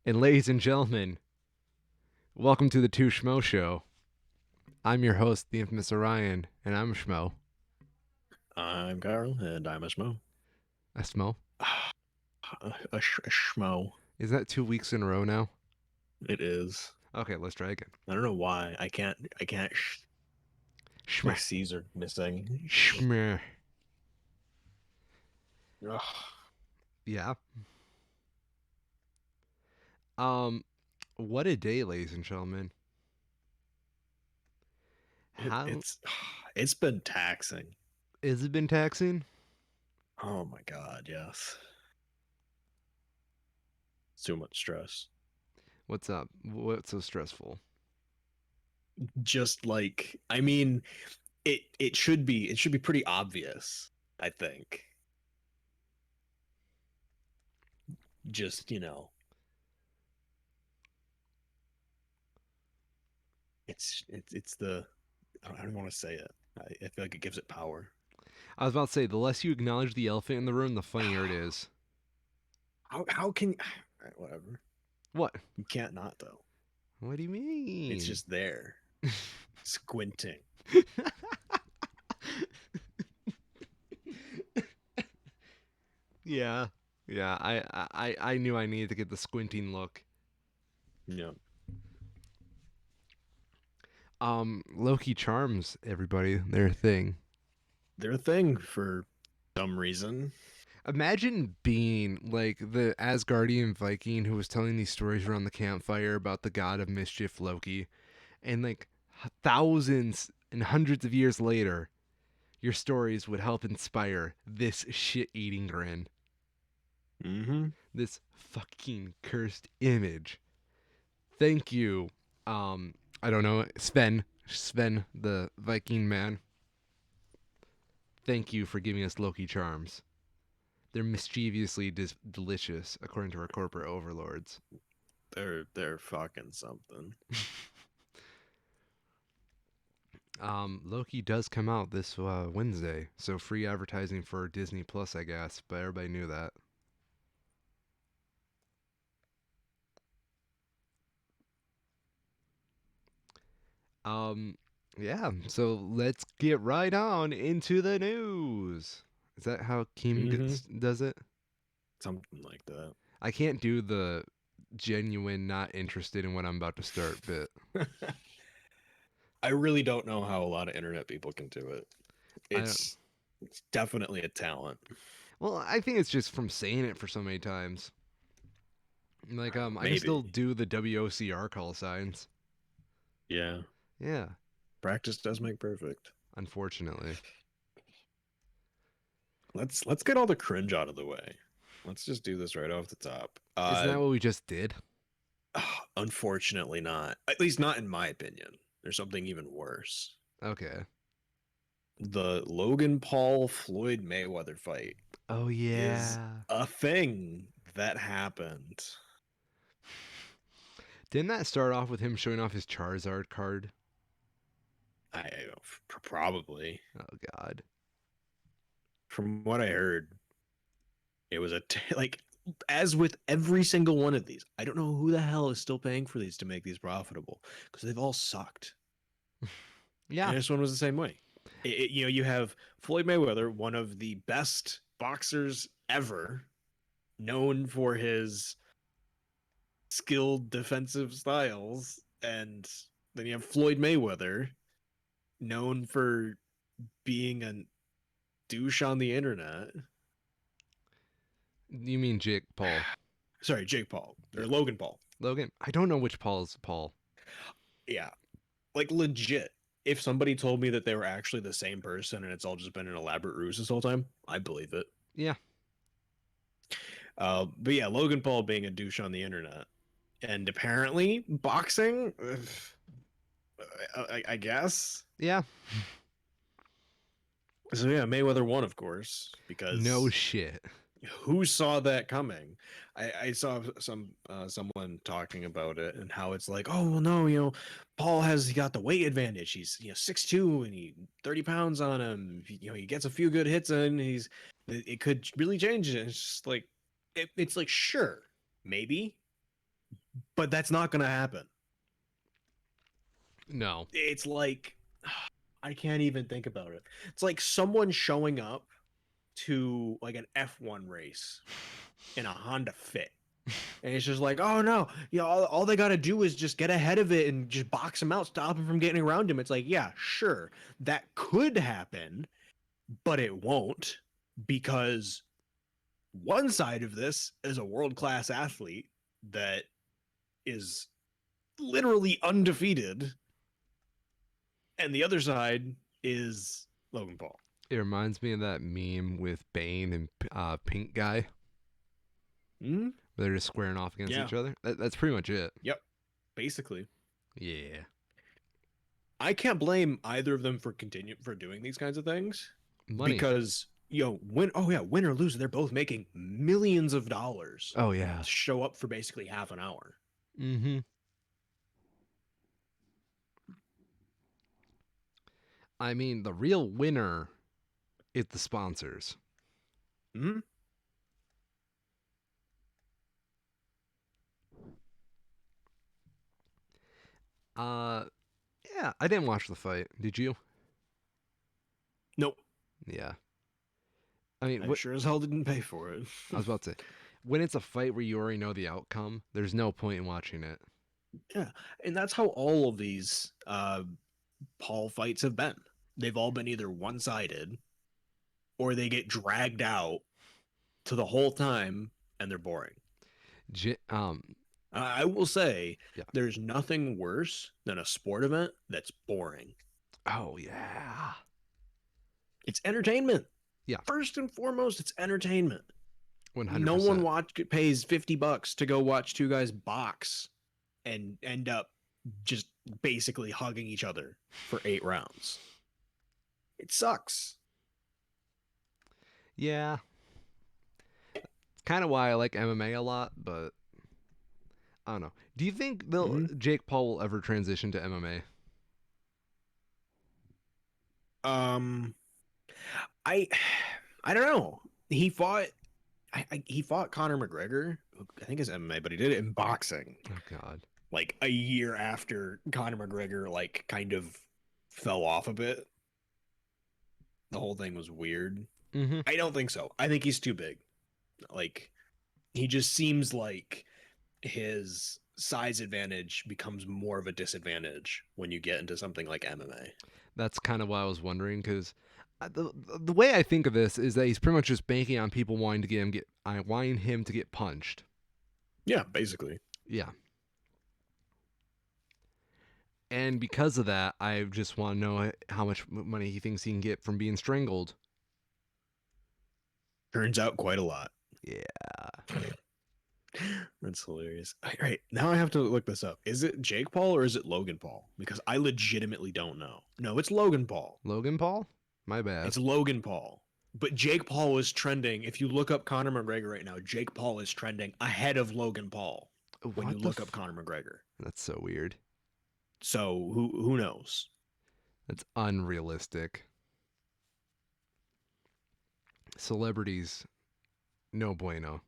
And ladies and gentlemen, welcome to the Two Schmo Show. I'm your host, the infamous Orion, and I'm a Schmo. I'm Carl, and I'm a Schmo. A Schmo? A Schmo. Is that 2 weeks in a row now? It is. Okay, let's try again. I don't know why. I can't. My Schmeh. C's are missing. Schmeh. Ugh. Yeah. Um, what a day, ladies and gentlemen. How It's been taxing. has it been taxing? Oh my god, yes. It's too much stress. What's up? What's so stressful? Just like I mean, it should be pretty obvious, I think. Just, it's the I don't want to say it. I feel like it gives it power. I was about to say, the less you acknowledge the elephant in the room, the funnier it is. How can Alright, whatever. What? You can't not though. What do you It's mean? just there. Squinting. Yeah. Yeah, I knew I needed to get the squinting look. Yeah. Loki charms, everybody. They're a thing. They're a thing for some reason. Imagine being like the Asgardian Viking who was telling these stories around the campfire about the god of mischief, Loki, and like thousands and hundreds of years later, your stories would help inspire this shit eating grin. Mm-hmm. This fucking cursed image. Thank you. I don't know, Sven, the Viking man. Thank you for giving us Loki charms. They're mischievously delicious, according to our corporate overlords. They're fucking something. Loki does come out this Wednesday, so free advertising for Disney Plus, I guess. But everybody knew that. Um, yeah. So let's get right on into the news. Is that how Kim Mm-hmm. does it? Something like that. I can't do the genuine, not interested in what I'm about to start bit. I really don't know how a lot of internet people can do it. I don't. It's definitely a talent. Well, I think it's just from saying it for so many times. Like, I can still Maybe. do the WOCR call signs. Yeah. Yeah, Practice does make perfect. unfortunately. Let's get all the cringe out of the way. Let's just do this right off the top. Isn't that what we just did? Unfortunately not. At least not in my opinion. There's something even worse. Okay. The Logan Paul Floyd Mayweather fight Oh, is yeah. a thing that happened. Didn't that start off with him showing off his Charizard card? I probably, Oh, God. from what I heard, it was like, as with every single one of these. I don't know who the hell is still paying for these to make these profitable, because they've all sucked. Yeah. And this one was the same way. You have Floyd Mayweather, one of the best boxers ever, known for his skilled defensive styles, and then you have Floyd Mayweather, known for being a douche on the internet. You mean Jake Paul? Sorry, Jake Paul or Yeah. Logan Paul. Logan? I don't know which Paul's Paul. Yeah, like legit. If somebody told me that they were actually the same person and it's all just been an elaborate ruse this whole time, I believe it. Yeah. But yeah, Logan Paul being a douche on the internet, and apparently boxing. I guess. Yeah. So yeah, Mayweather won, of course, No because shit. who saw that coming? I saw someone talking about it and how it's like, oh well, no, Paul he got the weight advantage. He's 6'2" and he 30 pounds on him. He gets a few good hits in. It could really change it. It's just like it's like sure, maybe, but that's not going to happen. No. It's like, I can't even think about it. It's like someone showing up to like an F1 race in a Honda Fit. And it's just like, oh no, all they got to do is just get ahead of it and just box him out, stop him from getting around him. It's like, yeah, sure, that could happen, but it won't, because one side of this is a world-class athlete that is literally undefeated, and the other side is Logan Paul. It reminds me of that meme with Bane and Pink Guy. Hmm? They're just squaring off against Yeah. each other. That's pretty much it. Yep. Basically. Yeah. I can't blame either of them for doing these kinds of things. Money. Because win or lose, they're both making millions of dollars Oh yeah. to show up for basically half an hour. Mm-hmm. I mean, the real winner is the sponsors. Hmm? Yeah, I didn't watch the fight. Did you? Nope. Yeah. I mean, I sure as hell didn't pay for it. I was about to say, when it's a fight where you already know the outcome, there's no point in watching it. Yeah, and that's how all of these Paul fights have been. They've all been either one-sided, or they get dragged out to the whole time, and they're boring. I will say, yeah. There's nothing worse than a sport event that's boring. Oh yeah. It's entertainment. Yeah. First and foremost, it's entertainment. 100%. No one pays $50 to go watch two guys box and end up just basically hugging each other for 8 rounds. It sucks. Yeah. It's kind of why I like MMA a lot, but I don't know. Do you think Jake Paul will ever transition to MMA? I don't know. He fought Conor McGregor, who I think is MMA, but he did it in boxing. Oh God. Like a year after Conor McGregor like kind of fell off a bit. The whole thing was weird. Mm-hmm. I don't think so. I think he's too big. Like, he just seems like his size advantage becomes more of a disadvantage when you get into something like MMA. That's kind of why I was wondering, because the way I think of this is that he's pretty much just banking on people wanting him to get punched. Yeah, basically. Yeah. And because of that, I just want to know how much money he thinks he can get from being strangled. Turns out quite a lot. Yeah. That's hilarious. All right, now I have to look this up. Is it Jake Paul or is it Logan Paul? Because I legitimately don't know. No, it's Logan Paul. Logan Paul? My bad. It's Logan Paul. But Jake Paul is trending. If you look up Conor McGregor right now, Jake Paul is trending ahead of Logan Paul when you look up Conor McGregor. That's so weird. So who knows? That's unrealistic. Celebrities, no bueno.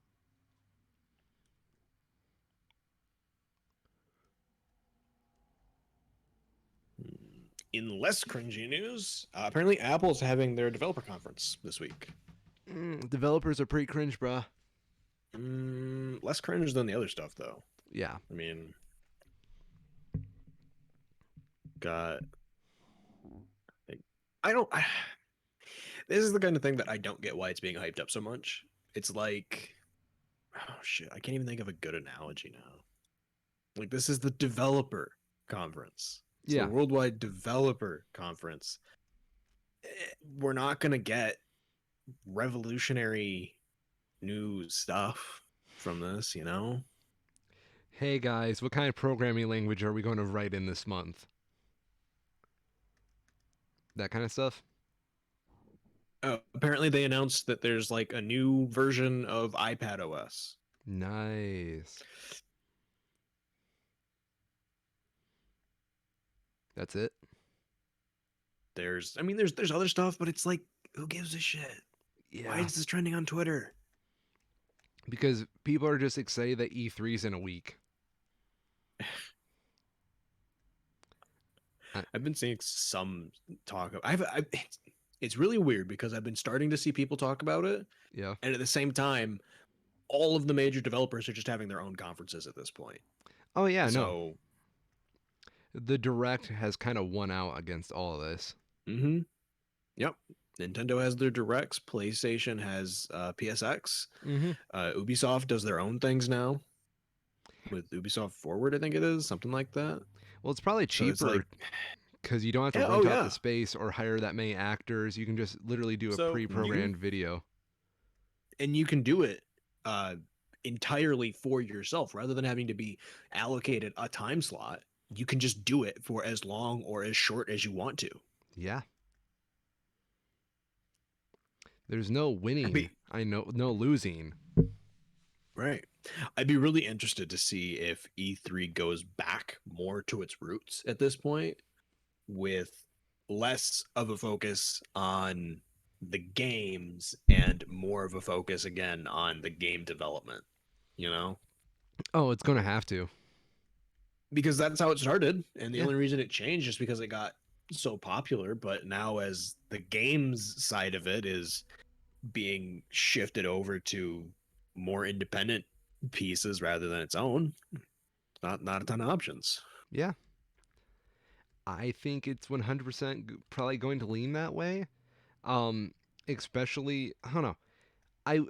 In less cringy news, apparently Apple's having their developer conference this week. Developers are pretty cringe, bruh. Less cringe than the other stuff, though. Yeah. I mean, this is the kind of thing that I don't get why it's being hyped up so much. It's like, oh shit, I can't even think of a good analogy now. Like, this is the developer conference. It's the Worldwide Developer Conference. We're not going to get revolutionary new stuff from this, you know? Hey guys, what kind of programming language are we going to write in this month? That kind of stuff? Apparently they announced that there's like a new version of iPad OS. Nice. That's it? There's other stuff, but it's like, who gives a shit? Yeah. Why is this trending on Twitter? Because people are just excited that E3's in a week. I, I've been seeing some talk. It's really weird because I've been starting to see people talk about it, yeah. and at the same time, all of the major developers are just having their own conferences at this point. Oh yeah, no. So, The direct has kind of won out against all of this. mm-hmm, yep. Nintendo has their directs. PlayStation has PSX. Mm-hmm. Ubisoft does their own things now with Ubisoft Forward, I think it is something like that. Well, it's probably So it's like, cheaper because you don't have to yeah, oh rent out the yeah. space or hire that many actors. You can just literally do a So you pre-programmed video. and you can do it uh, entirely for yourself rather than having to be allocated a time slot. You can just do it for as long or as short as you want to. Yeah. There's no I'd winning. be I know no losing. right. I'd be really interested to see if E3 goes back more to its roots at this point with less of a focus on the games and more of a focus again on the game development, you know? Oh, it's gonna have to. Because that's how it started, and the Yeah. only reason it changed is because it got so popular. But now, as the games side of it is being shifted over to more independent pieces rather than its own, not a ton of options. Yeah. I think it's 100% probably going to lean that way. Um, especially I don't know. I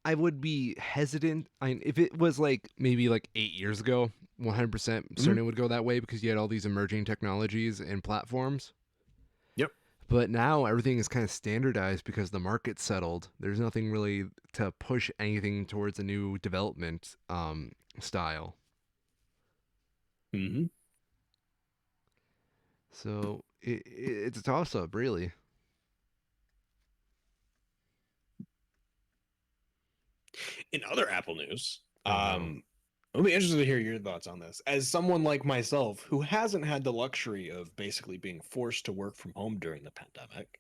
I would be hesitant. If it was like maybe like 8 years ago, 100% Mhm. certain it would go that way because you had all these emerging technologies and platforms. Yep. But now everything is kind of standardized because the market's settled. There's nothing really to push anything towards a new development style. Hmm. So it's a toss up, really. In other Apple news, Oh no. I'll be interested to hear your thoughts on this. As someone like myself who hasn't had the luxury of basically being forced to work from home during the pandemic,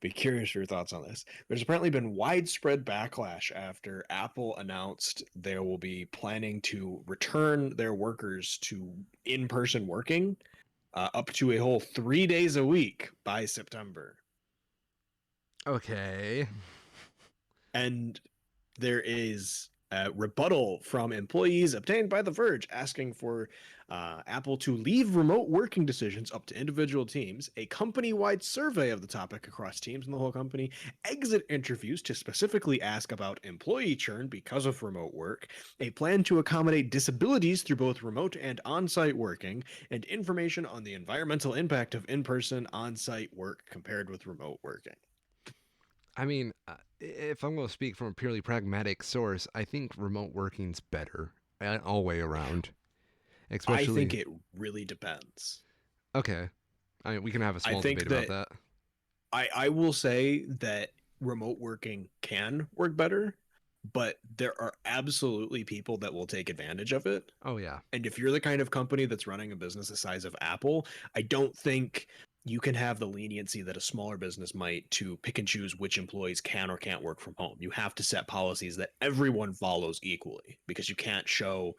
be curious for your thoughts on this. There's apparently been widespread backlash after Apple announced they will be planning to return their workers to in person working up to a whole 3 days a week by September. Okay. And there is a rebuttal from employees obtained by The Verge asking for Apple to leave remote working decisions up to individual teams, a company wide survey of the topic across teams in the whole company, exit interviews to specifically ask about employee churn because of remote work, a plan to accommodate disabilities through both remote and on site working, and information on the environmental impact of in person on site work compared with remote working. I mean, if I'm going to speak from a purely pragmatic source, I think remote working's better all way around. I think Especially, it really depends. okay. I mean, we can have a I small think debate about that that. I will say that remote working can work better, but there are absolutely people that will take advantage of it. Oh yeah. And if you're the kind of company that's running a business the size of Apple, I don't think you can have the leniency that a smaller business might to pick and choose which employees can or can't work from home. You have to set policies that everyone follows equally because you can't show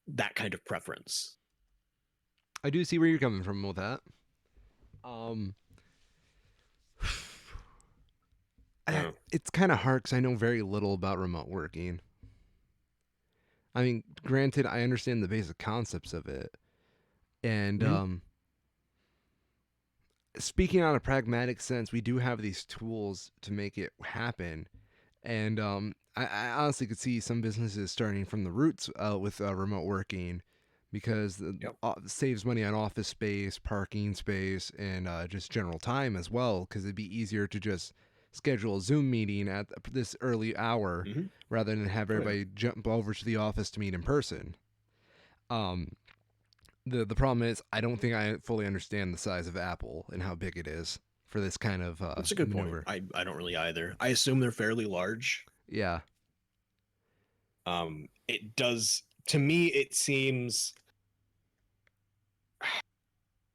that kind of preference. I do see where you're coming from with that. Um, Yeah. it's kind of hard because I know very little about remote working. I mean, granted, I understand the basic concepts of it, and Mm-hmm. speaking on a pragmatic sense, we do have these tools to make it happen. And I honestly could see some businesses starting from the roots with remote working because it Yep. saves money on office space, parking space, and just general time as well. Because it'd be easier to just schedule a Zoom meeting at this early hour Mm-hmm. rather than have Oh yeah. everybody jump over to the office to meet in person. Um, the problem is I don't think I fully understand the size of Apple and how big it is for this kind of That's a good point. maneuver. I don't really either. I assume they're fairly large. Yeah, It does to me it seems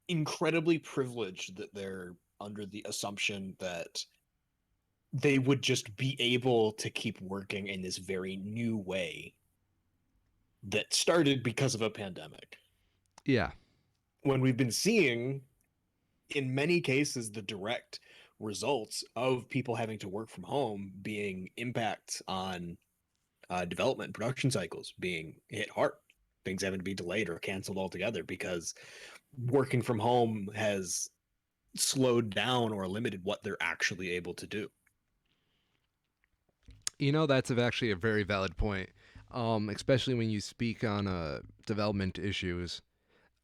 incredibly privileged that they're under the assumption that they would just be able to keep working in this very new way that started because of a pandemic. yeah, when we've been seeing, in many cases, the direct results of people having to work from home being impacts on development and production cycles being hit hard. Things having to be delayed or canceled altogether because working from home has slowed down or limited what they're actually able to do. That's actually a very valid point, especially when you speak on development issues.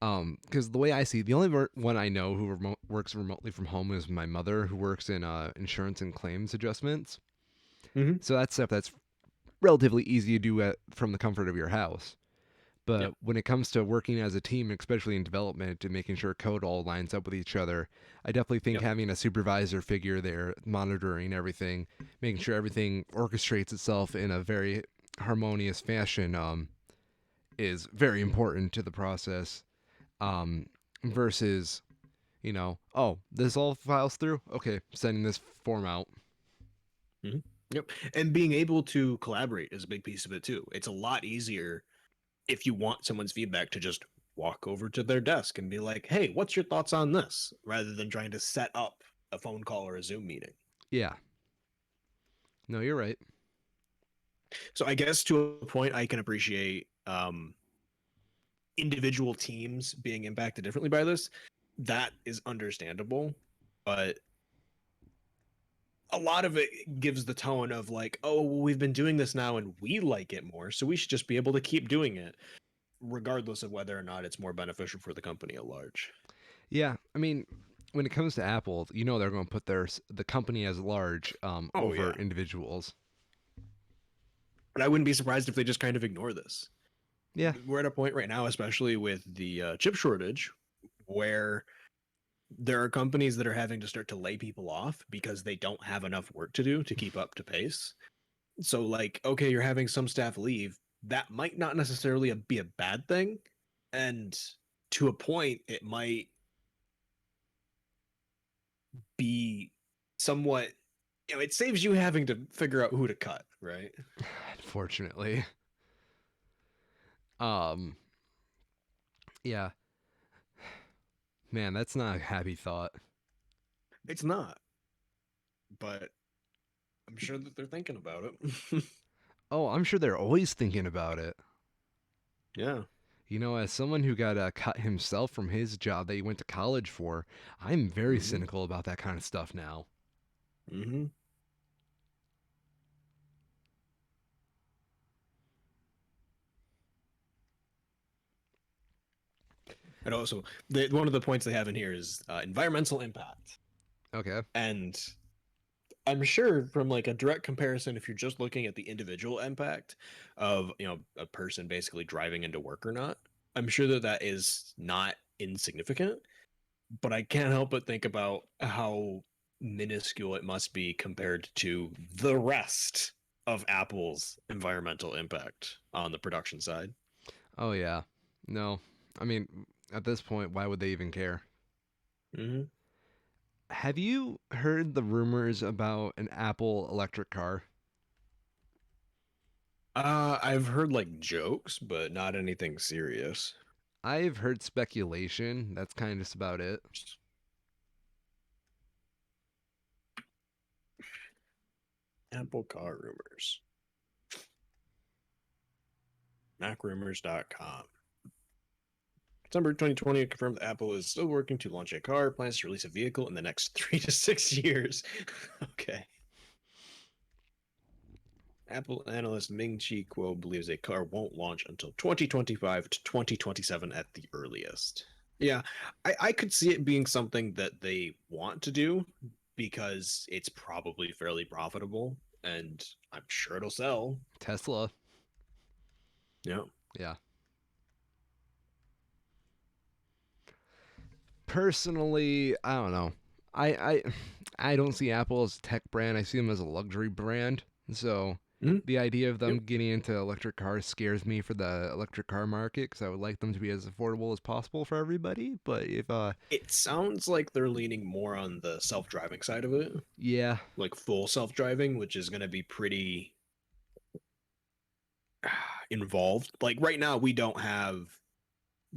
Because the way I see it, the only one I know who works remotely from home is my mother, who works in insurance and claims adjustments. Mm-hmm. So that's stuff that's relatively easy to do from the comfort of your house. Yep. But when it comes to working as a team, especially in development and making sure code all lines up with each other, I definitely think Yep. having a supervisor figure there monitoring everything, making sure everything orchestrates itself in a very harmonious fashion is very important to the process um, versus, oh, this all files through? Okay, sending this form out. Mm-hmm. Yep. And being able to collaborate is a big piece of it too. It's a lot easier if you want someone's feedback to just walk over to their desk and be like, "Hey, what's your thoughts on this?" rather than trying to set up a phone call or a Zoom meeting. Yeah. No, you're right. So I guess to a point I can appreciate individual teams being impacted differently by this. That is understandable, but a lot of it gives the tone of like, oh, well, we've been doing this now and we like it more, so we should just be able to keep doing it, regardless of whether or not it's more beneficial for the company at large. Yeah, I mean, when it comes to Apple, they're going to put the company as large Oh over yeah, individuals. but I wouldn't be surprised if they just kind of ignore this. Yeah, We're at a point right now, especially with the chip shortage, where there are companies that are having to start to lay people off because they don't have enough work to do to keep up to pace. So, like, okay, you're having some staff leave. That might not necessarily be a bad thing. And to a point, it might be somewhat, it saves you having to figure out who to cut, right? unfortunately. Um, yeah, man, that's not a happy thought. It's not, but I'm sure that they're thinking about it. Oh, I'm sure they're always thinking about it. Yeah. As someone who got cut himself from his job that he went to college for, I'm very Mm-hmm. cynical about that kind of stuff now. Mm-hmm. And also, one of the points they have in here is environmental impact. Okay. And I'm sure from like a direct comparison, if you're just looking at the individual impact of, a person basically driving into work or not, I'm sure that that is not insignificant. But I can't help but think about how minuscule it must be compared to the rest of Apple's environmental impact on the production side. Oh, yeah. No, I mean, at this point, why would they even care? Mm-hmm. Have you heard the rumors about an Apple electric car? I've heard like jokes, but not anything serious. I've heard speculation. That's kind of just about it. Apple car rumors. MacRumors.com. December 2020 confirmed that Apple is still working to launch a car, plans to release a vehicle in the next 3 to 6 years. Okay. Apple analyst Ming Chi Kuo believes a car won't launch until 2025 to 2027 at the earliest. Yeah, I could see it being something that they want to do because it's probably fairly profitable and I'm sure it'll sell. Tesla. Yeah. Yeah. Personally, I don't know. I I I don't see Apple as a tech brand. I see them as a luxury brand. So Mhm. the idea of them Yep. getting into electric cars scares me for the electric car market because I would like them to be as affordable as possible for everybody. But if It sounds like they're leaning more on the self-driving side of it, yeah, like full self-driving, which is going to be pretty involved. Like right now, we don't have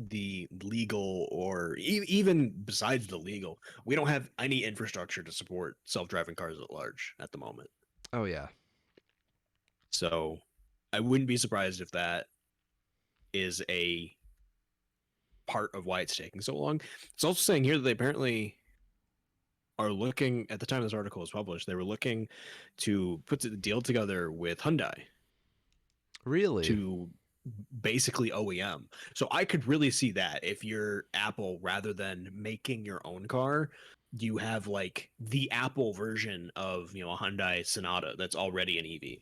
the legal or even besides the legal, we don't have any infrastructure to support self-driving cars at large at the moment. Oh yeah. So I wouldn't be surprised if that is a part of why it's taking so long. It's also saying here that they apparently are looking, at the time this article was published, they were looking to put the deal together with Hyundai Really? to basically OEM. So I could really see that if you're Apple, rather than making your own car, you have like the Apple version of, a Hyundai Sonata that's already an EV.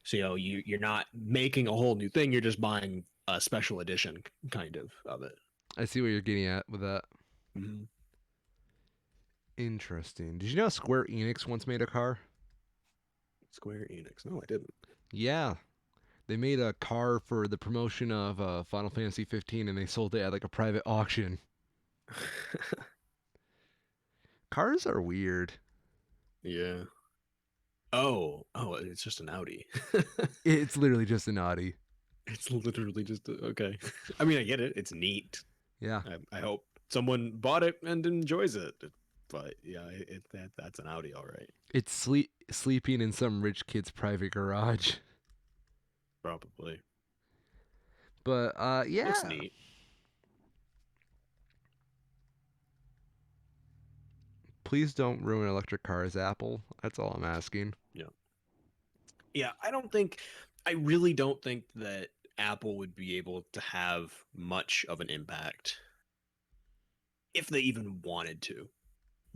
So you're not making a whole new thing, you're just buying a special edition kind of it. I see what you're getting at with that. Mm-hmm. Interesting. Did you know Square Enix once made a car? Square Enix. No, I didn't. Yeah. They made a car for the promotion of Final Fantasy 15 and they sold it at like a private auction. Cars are weird. Yeah. Oh, it's just an Audi. It's literally just an Audi. It's literally just okay. I mean, I get it. It's neat. Yeah. I hope someone bought it and enjoys it. But yeah, that's an Audi, all right. It's sleeping in some rich kid's private garage. Probably. But yeah. Looks neat. Please don't ruin electric cars, Apple. That's all I'm asking. Yeah. Yeah, I really don't think that Apple would be able to have much of an impact if they even wanted to.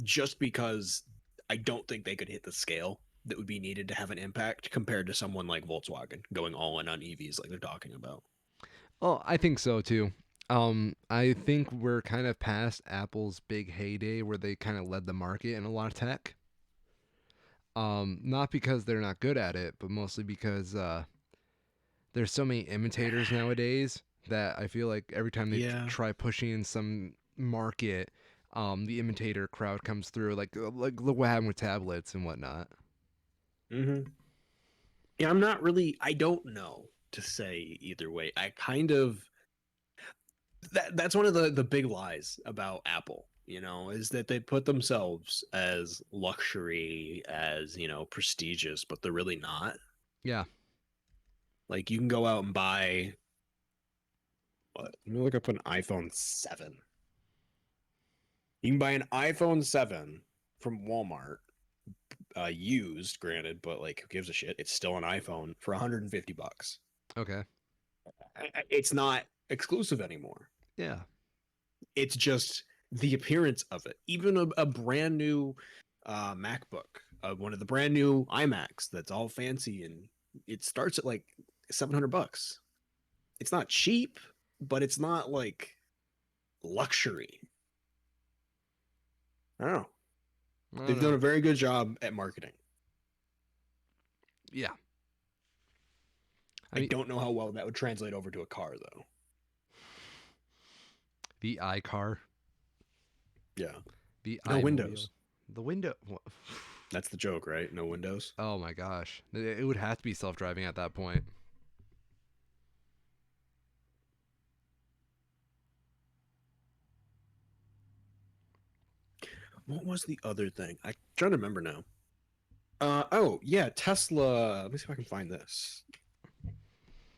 Just because I don't think they could hit the scale that would be needed to have an impact compared to someone like Volkswagen going all in on EVs like they're talking about. Oh, I think so too. I think we're kind of past Apple's big heyday where they kind of led the market in a lot of tech. Not because they're not good at it, but mostly because there's so many imitators nowadays that I feel like every time they Yeah. try pushing some market, the imitator crowd comes through. Like look what happened with tablets and whatnot. Mm-hmm. Yeah, I don't know to say either way. I kind of that's one of the big lies about Apple, is that they put themselves as luxury, as, prestigious, but they're really not. Yeah. Like you can go out and buy what? Let me look up an iPhone 7. You can buy an iPhone 7 from Walmart, used, granted, but like who gives a shit? It's still an iPhone for $150. Okay. It's not exclusive anymore. Yeah. It's just the appearance of it. Even a brand new MacBook, one of the brand new iMacs that's all fancy, and it starts at like $700. It's not cheap, but it's not like luxury. I don't know. They've done a very good job at marketing. Yeah. I don't know how well that would translate over to a car, though. The iCar. Yeah. The no windows. The window. That's the joke, right? No windows. Oh my gosh. It would have to be self-driving at that point. What was the other thing? I'm trying to remember now. Oh, yeah, Tesla. Let me see if I can find this.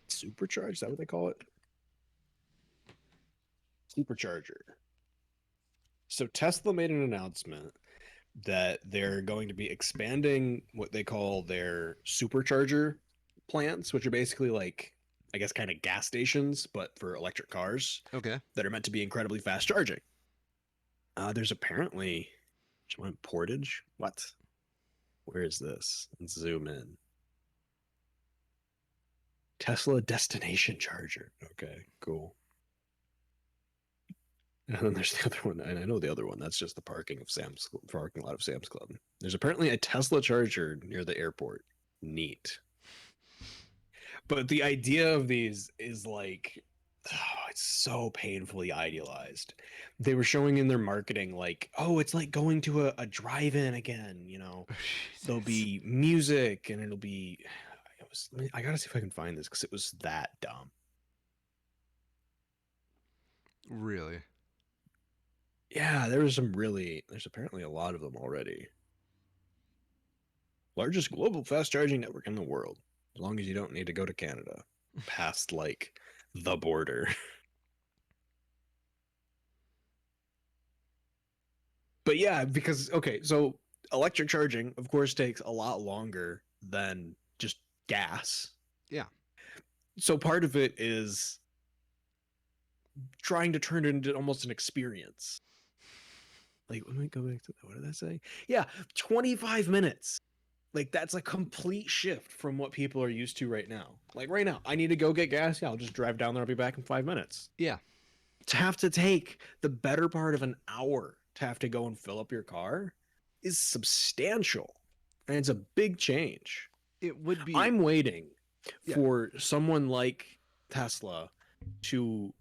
Supercharge, is that what they call it? Supercharger. So Tesla made an announcement that they're going to be expanding what they call their supercharger plants, which are basically like, I guess, kind of gas stations, but for electric cars. Okay. That are meant to be incredibly fast charging. There's apparently Portage. What? Where is this? Let's zoom in. Tesla destination charger. Okay, cool. And then there's the other one, and I know the other one. That's just the parking lot of Sam's Club. There's apparently a Tesla charger near the airport. Neat. But the idea of these is like, it's so painfully idealized. They were showing in their marketing like, oh, it's like going to a drive-in again. There'll be music and it'll be. I gotta see if I can find this because it was that dumb. Really? Yeah, there's apparently a lot of them already. Largest global fast charging network in the world. As long as you don't need to go to Canada past like the border. But yeah, because okay, so electric charging, of course, takes a lot longer than just gas. Yeah. So part of it is trying to turn it into almost an experience. Like, let me go back to that. What did I say? Yeah, 25 minutes. Like, that's a complete shift from what people are used to right now. Like, right now, I need to go get gas. Yeah, I'll just drive down there. I'll be back in 5 minutes. Yeah. To have to take the better part of an hour to have to go and fill up your car is substantial. And it's a big change. It would be. I'm waiting Yeah. for someone like Tesla to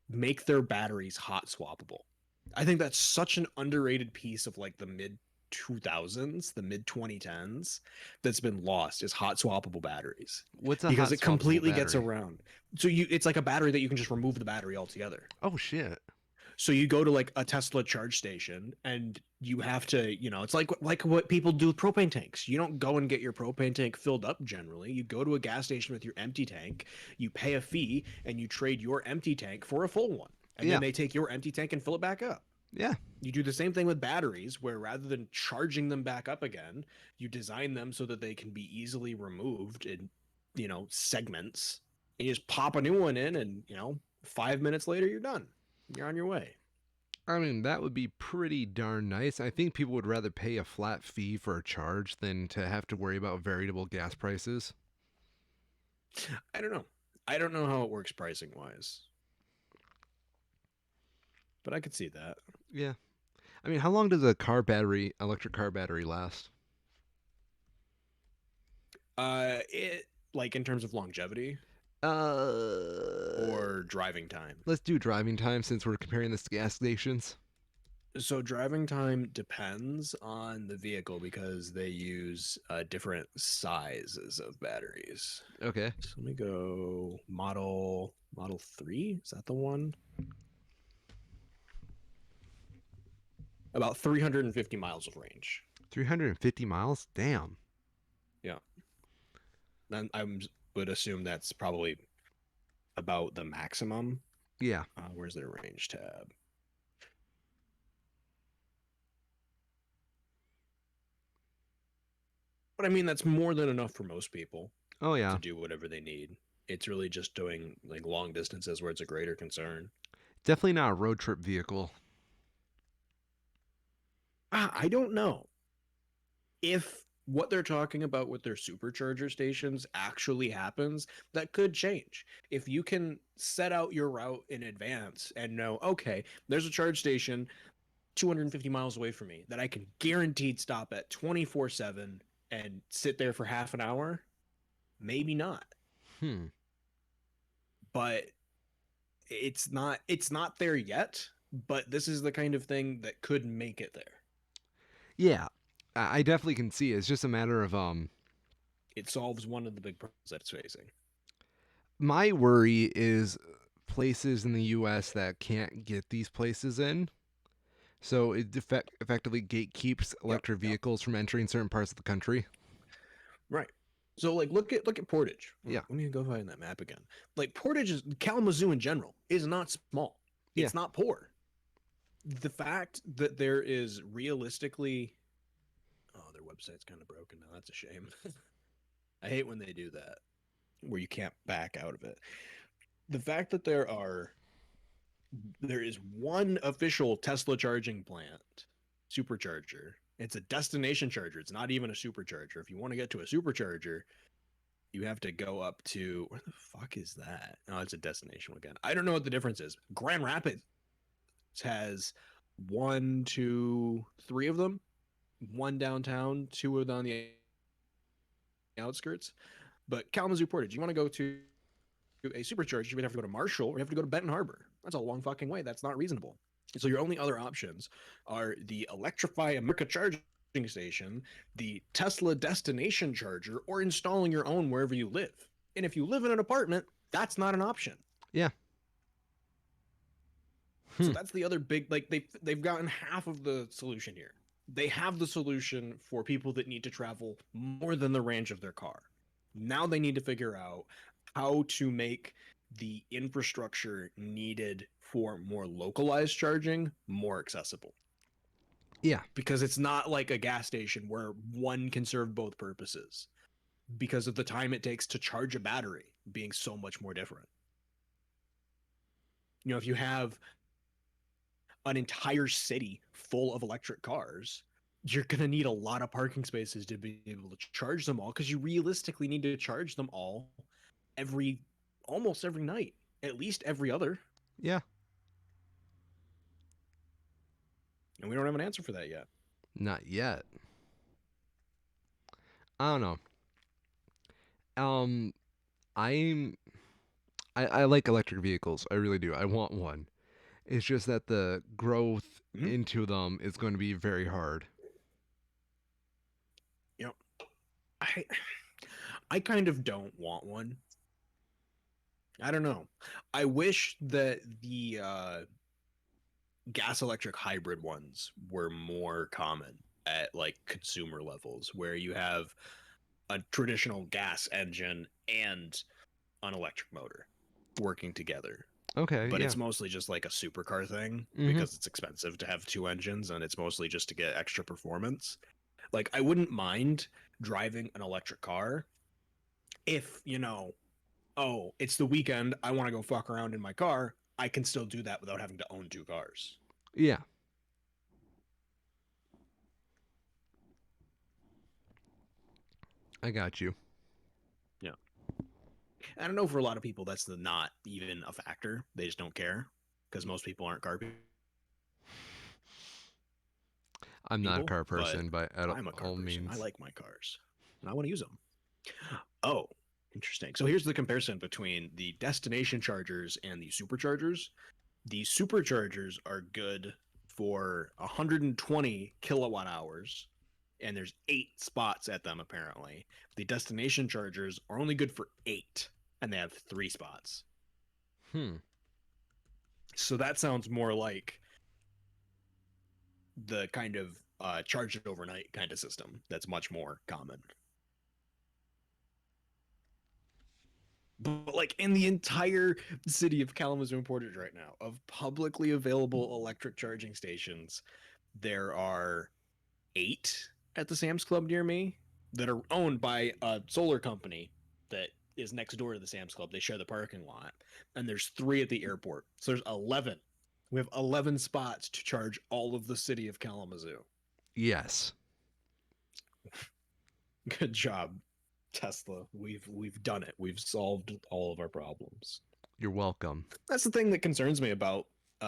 make their batteries hot swappable. I think that's such an underrated piece of like the mid 2000s, the mid 2010s that's been lost is hot swappable batteries What's a because hot it swappable completely gets battery? around. So it's like a battery that you can just remove the battery altogether. Oh shit. So you go to like a Tesla charge station and you have to, it's like what people do with propane tanks. You don't go and get your propane tank filled up generally. You go to a gas station with your empty tank, you pay a fee and you trade your empty tank for a full one. And Yeah. then they take your empty tank and fill it back up. Yeah. You do the same thing with batteries where rather than charging them back up again, you design them so that they can be easily removed in, segments. And you just pop a new one in and, 5 minutes later you're done. You're on your way. I mean, that would be pretty darn nice. I think people would rather pay a flat fee for a charge than to have to worry about variable gas prices. I don't know. I don't know how it works pricing wise. But I could see that. Yeah. I mean, how long does a electric car battery last? It like in terms of longevity Uh, or driving time. let's do driving time since we're comparing this to gas stations. So driving time depends on the vehicle because they use different sizes of batteries. Okay. So let me go Model 3. Is that the one? About 350 miles of range. 350 miles? Damn. Yeah. Then I would assume that's probably about the maximum. Yeah. Where's their range tab? But I mean, that's more than enough for most people Oh, yeah. to do whatever they need. It's really just doing like long distances where it's a greater concern. Definitely not a road trip vehicle. I don't know if what they're talking about with their supercharger stations actually happens. That could change. If you can set out your route in advance and know, okay, there's a charge station 250 miles away from me that I can guaranteed stop at 24/7 and sit there for half an hour, maybe not. But it's not there yet, but this is the kind of thing that could make it there. Yeah. I definitely can see it. It's just a matter of It solves one of the big problems that it's facing. my worry is places in the US that can't get these places in. So it effectively gatekeeps electric vehicles from entering certain parts of the country. Right. So like look at Portage. Yeah. Let me go find that map again. Like Portage is Kalamazoo in general is not small. It's Yeah. not poor. The fact that there is realistically their website's kind of broken now. That's a shame. I hate when they do that, where you can't back out of it. The fact that there is one official Tesla charging plant, supercharger. It's a destination charger. It's not even a supercharger. If you want to get to a supercharger, you have to go up to where the fuck is that? Oh, it's a destination again. I don't know what the difference is. Grand Rapids has 1, 2, 3 of them. One downtown, 2 on the outskirts. But Kalamazoo Portage, you want to go to a supercharger, you would have to go to Marshall or you have to go to Benton Harbor. That's a long fucking way. That's not reasonable. So your only other options are the Electrify America charging station, the Tesla destination charger, or installing your own wherever you live. And if you live in an apartment, that's not an option. Yeah. So Hmm. that's the other big, like, they've gotten half of the solution here. They have the solution for people that need to travel more than the range of their car. Now they need to figure out how to make the infrastructure needed for more localized charging more accessible. Yeah. Because it's not like a gas station where one can serve both purposes because of the time it takes to charge a battery being so much more different. You know, if you have an entire city full of electric cars, you're going to need a lot of parking spaces to be able to charge them all because you realistically need to charge them all every almost every night, at least every other. Yeah. And we don't have an answer for that yet. Not yet. I don't know. Um, I'm I like electric vehicles. I really do. I want one. It's just that the growth Mm-hmm. into them is going to be very hard. You know, I I kind of don't want one. I don't know. I wish that the gas electric hybrid ones were more common at like consumer levels where you have a traditional gas engine and an electric motor working together. Okay, But yeah. it's mostly just like a supercar thing Mm-hmm. because it's expensive to have two engines and it's mostly just to get extra performance. Like I wouldn't mind driving an electric car if, you know, oh, it's the weekend, I want to go fuck around in my car, I can still do that without having to own two cars. Yeah, I got you. Yeah. I don't know, for a lot of people that's not even a factor. They just don't care because most people aren't car I'm not a people, car but person by at I'm a car all person. I means. like my cars and I want to use them. Oh, interesting. So here's the comparison between the destination chargers and the superchargers. The superchargers are good for 120 kilowatt hours, and there's 8 spots at them apparently. The destination chargers are only good for 8, and they have 3 spots. Hmm. So that sounds more like the kind of charge it overnight kind of system that's much more common. But like in the entire city of Kalamazoo and Portage right now, of publicly available electric charging stations, there are 8 at the Sam's Club near me that are owned by a solar company that is next door to the Sam's Club. They share the parking lot, and there's 3 at the airport. So there's 11. We have 11 spots to charge all of the city of Kalamazoo. Yes. Good job, Tesla. We've done it. We've solved all of our problems. You're welcome. That's the thing that concerns me about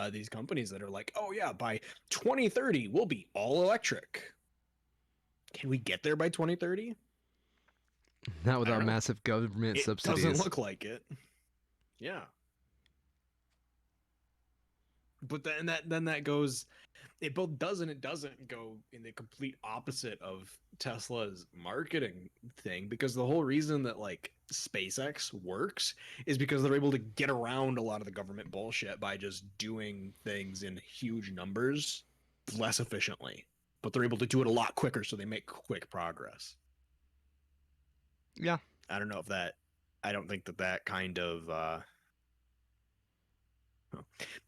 these companies that are like, oh yeah, by 2030 we'll be all electric. Can we get there by 2030? Not I don't without know. massive government It doesn't subsidies. look like it. Yeah. But then that goes, it both does and it doesn't go in the complete opposite of Tesla's marketing thing, because the whole reason that like SpaceX works is because they're able to get around a lot of the government bullshit by just doing things in huge numbers less efficiently. But they're able to do it a lot quicker, so they make quick progress. Yeah. I don't know if that I don't think that kind of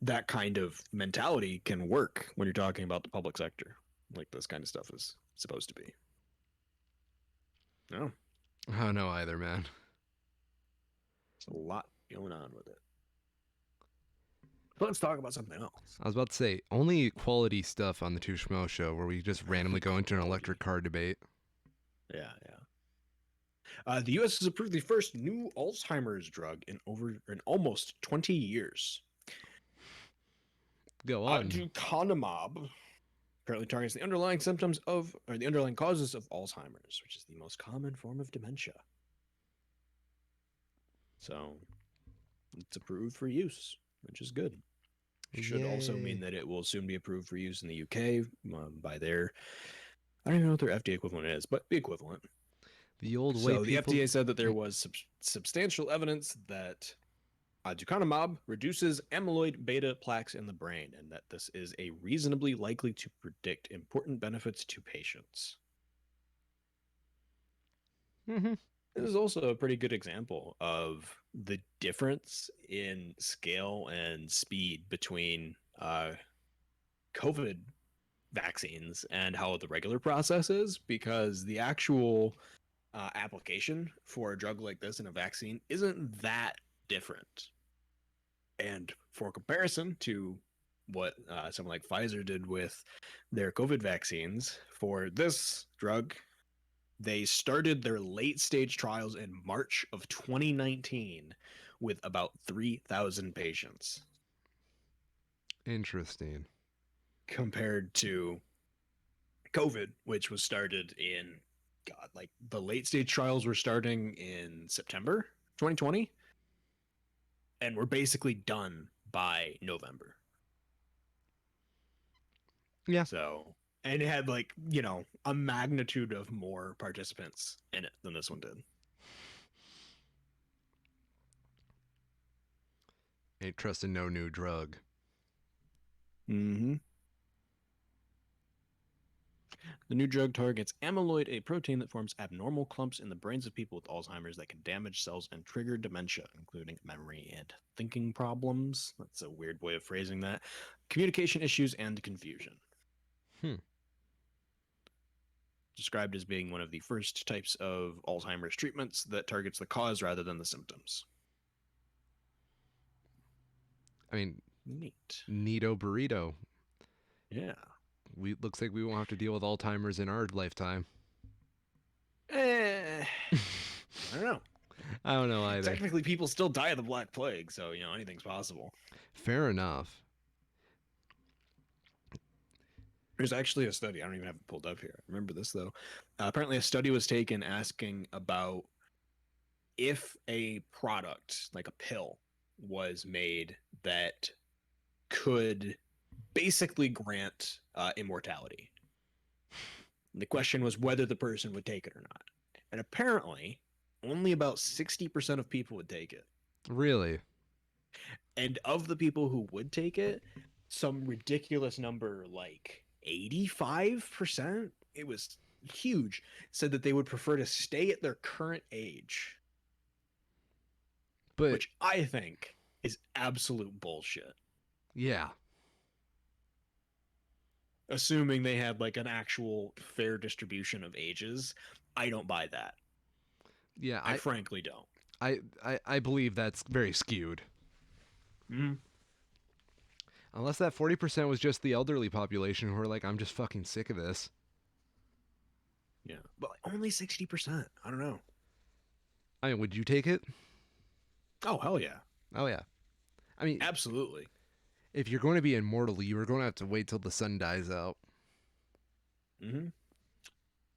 that kind of mentality can work when you're talking about the public sector, like this kind of stuff is supposed to be. No, I don't know either, man. there's a lot going on with it. But let's talk about something else. I was about to say, only quality stuff on the Two Schmo show where we just randomly go into an electric car debate. Yeah, yeah. The U.S. has approved the first new Alzheimer's drug in almost 20 years. Go on. Aducanumab apparently targets the underlying symptoms of, or the underlying causes of Alzheimer's, which is the most common form of dementia. So it's approved for use, which is good. It should also mean that it will soon be approved for use in the UK by their, I don't even know what their FDA equivalent is, but the equivalent. The old way So the people... FDA said that there was substantial evidence that Aducanumab reduces amyloid beta plaques in the brain, and that this is a reasonably likely to predict important benefits to patients. Mm-hmm. This is also a pretty good example of the difference in scale and speed between COVID vaccines and how the regular process is, because the actual application for a drug like this in a vaccine isn't that different. And for comparison to what someone like Pfizer did with their COVID vaccines, for this drug, they started their late stage trials in March of 2019 with about 3,000 patients. Interesting. Compared to COVID, which was started in, God, like the late stage trials were starting in September 2020 and we're basically done by November. Yeah. So, and it had like, you know, a magnitude of more participants in it than this one did. Ain't trusting no new drug. Mm-hmm. The new drug targets amyloid, a protein that forms abnormal clumps in the brains of people with Alzheimer's that can damage cells and trigger dementia, including memory and thinking problems. That's a weird way of phrasing that. Communication issues and confusion. Hmm. Described as being one of the first types of Alzheimer's treatments that targets the cause rather than the symptoms. I mean, Neat. neato burrito. Yeah. Looks like we won't have to deal with Alzheimer's in our lifetime. I don't know. I don't know either. Technically, people still die of the Black Plague, so, you know, anything's possible. Fair enough. There's actually a study. I don't even have it pulled up here. I remember this, though. Apparently, a study was taken asking about if a product, like a pill, was made that could basically grant immortality. The question was whether the person would take it or not. And apparently, only about 60% of people would take it. Really? And of the people who would take it, some ridiculous number, like 85%, it was huge, said that they would prefer to stay at their current age. But which I think is absolute bullshit. yeah. Assuming they had like an actual fair distribution of ages, I don't buy that. Yeah, I frankly don't. I believe that's very skewed. Mm-hmm. Unless that 40% was just the elderly population who are like, I'm just fucking sick of this. Yeah, but like only 60%. I don't know. I mean, would you take it? Oh hell yeah! Oh yeah. I mean, Absolutely. if you're going to be immortal, you are going to have to wait till the sun dies out. Mm-hmm.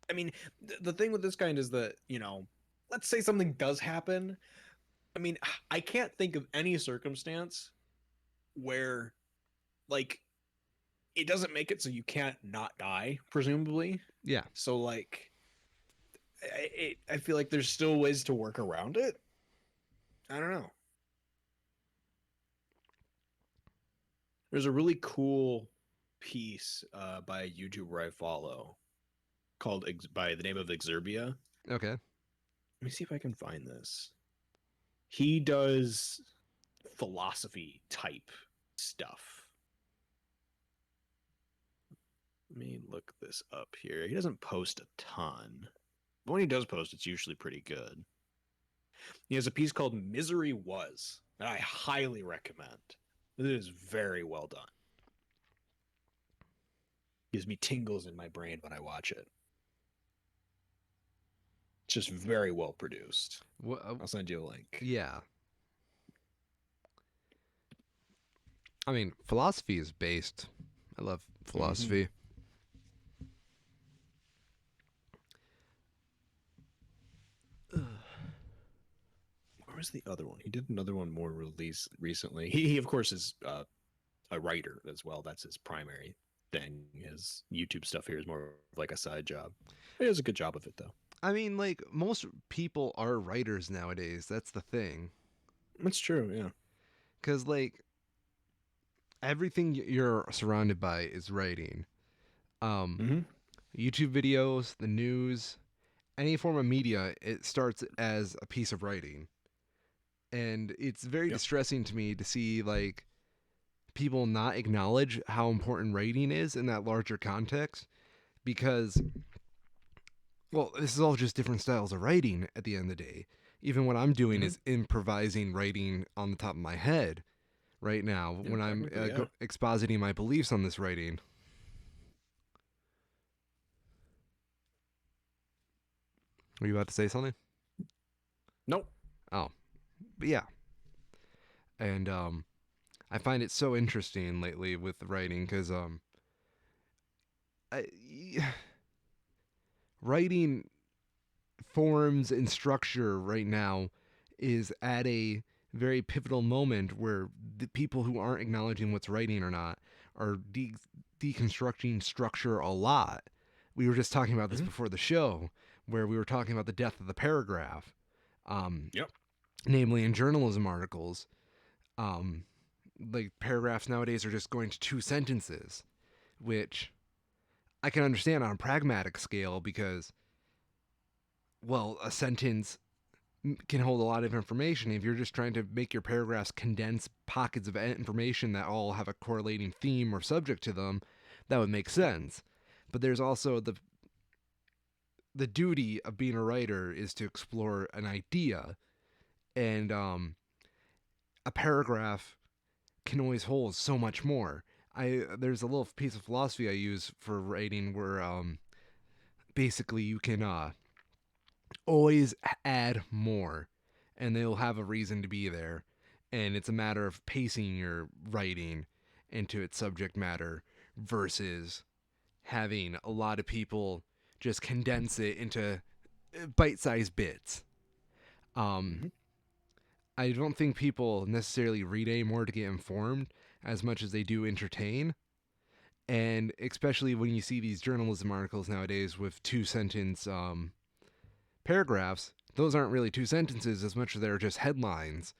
I mean, the thing with this kind is that, you know, let's say something does happen. I mean, I can't think of any circumstance where, like, it doesn't make it so you can't not die, presumably. Yeah. So, like, I feel like there's still ways to work around it. I don't know. There's a really cool piece by a YouTuber I follow called by the name of Exerbia. Okay. Let me see if I can find this. He does philosophy type stuff. Let me look this up here. He doesn't post a ton, but when he does post, it's usually pretty good. He has a piece called Misery Was that I highly recommend. It is very well done. Gives me tingles in my brain when I watch it. It's just very well produced. I'll send you a link. Yeah. I mean, philosophy is based. I love philosophy. Where was the other one? He did another one more release recently. He of course is a writer as well. That's his primary thing. His YouTube stuff here is more like a side job. He does a good job of it though. I mean, like, most people are writers nowadays. That's the thing. That's true, yeah. Because, like, everything you're surrounded by is writing. Um, Mm-hmm. YouTube videos, the news, any form of media, it starts as a piece of writing. And it's very Yep. distressing to me to see, like, people not acknowledge how important writing is in that larger context because, well, this is all just different styles of writing at the end of the day. Even what I'm doing Mm-hmm. is improvising writing on the top of my head right now Yeah, when I'm technically, yeah. expositing my beliefs on this writing. Were you about to say something? Nope. Oh, but yeah. And I find it so interesting lately with the writing because I, writing forms and structure right now is at a very pivotal moment where the people who aren't acknowledging what's writing or not are deconstructing structure a lot. We were just talking about this Mm-hmm. before the show, where we were talking about the death of the paragraph, um, Yep. namely in journalism articles. Um, like paragraphs nowadays are just going to two sentences, which I can understand on a pragmatic scale because, well, a sentence can hold a lot of information. If you're just trying to make your paragraphs condense pockets of information that all have a correlating theme or subject to them, that would make sense. But there's also the duty of being a writer is to explore an idea, and a paragraph can always hold so much more. There's a little piece of philosophy I use for writing where basically you can always add more and they'll have a reason to be there. And it's a matter of pacing your writing into its subject matter versus having a lot of people just condense it into bite-sized bits. Um, Mm-hmm. I don't think people necessarily read anymore to get informed as much as they do entertain. And especially when you see these journalism articles nowadays with two sentence paragraphs, those aren't really two sentences as much as they're just headlines.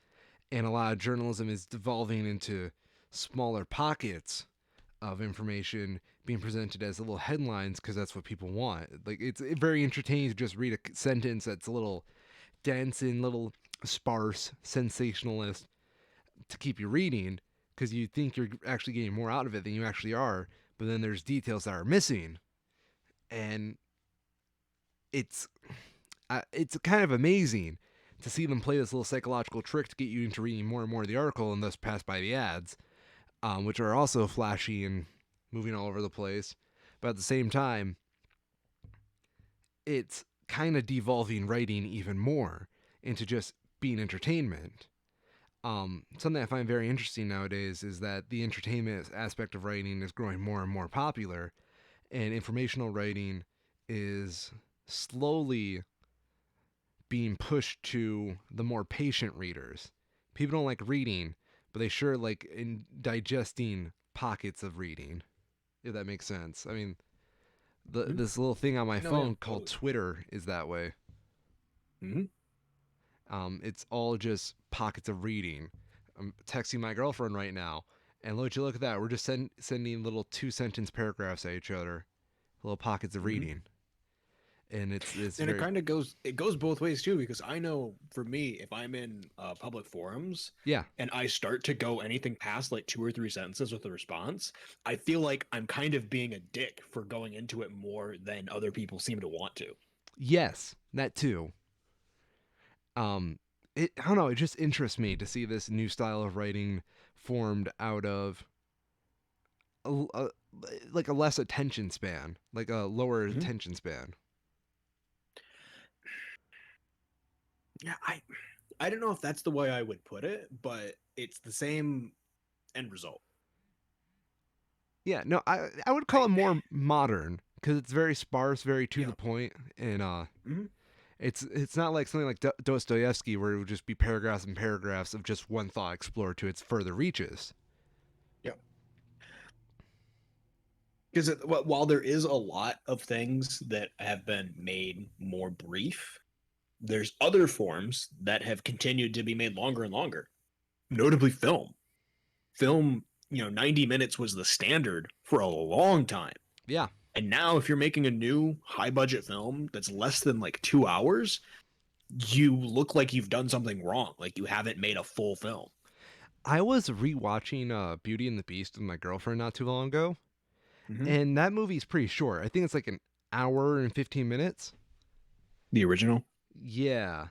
And a lot of journalism is devolving into smaller pockets of information being presented as little headlines because that's what people want. Like it's very entertaining to just read a sentence that's a little dense and little sparse, sensationalist to keep you reading because you think you're actually getting more out of it than you actually are. But then there's details that are missing, and it's it's kind of amazing to see them play this little psychological trick to get you into reading more and more of the article and thus pass by the ads, which are also flashy and moving all over the place. But at the same time, it's kind of devolving writing even more into just being entertainment. Something I find very interesting nowadays is that the entertainment aspect of writing is growing more and more popular, and informational writing is slowly being pushed to the more patient readers. People don't like reading, but they sure like in digesting pockets of reading, if that makes sense. I mean, Mm-hmm. this little thing on my No, yeah, phone called totally. Twitter is that way. Mm-hmm. It's all just pockets of reading. I'm texting my girlfriend right now, and look at that. We're just sending little two sentence paragraphs at each other, little pockets of Mm-hmm. reading, and it's And it very kind of goes both ways too, because I know for me, if I'm in public forums yeah. and I start to go anything past like two or three sentences with a response, I feel like I'm kind of being a dick for going into it more than other people seem to want to. Yes, that too. Um, I don't know. It just interests me to see this new style of writing formed out of a, like a less attention span, like a lower Mhm. attention span. Yeah, I don't know if that's the way I would put it, but it's the same end result. Yeah, no, I would call I it more modern because it's very sparse, very to the Yeah. point, and Mhm. it's not like something like Dostoevsky where it would just be paragraphs and paragraphs of just one thought explored to its further reaches. Yeah. Because while there is a lot of things that have been made more brief, there's other forms that have continued to be made longer and longer. notably film. Film, 90 minutes was the standard for a long time. Yeah. And now if you're making a new high budget film that's less than like 2 hours, you look like you've done something wrong. Like you haven't made a full film. I was rewatching Beauty and the Beast with my girlfriend not too long ago, Mm-hmm. and that movie's pretty short. I think it's like an hour and 15 minutes. The original? Yeah.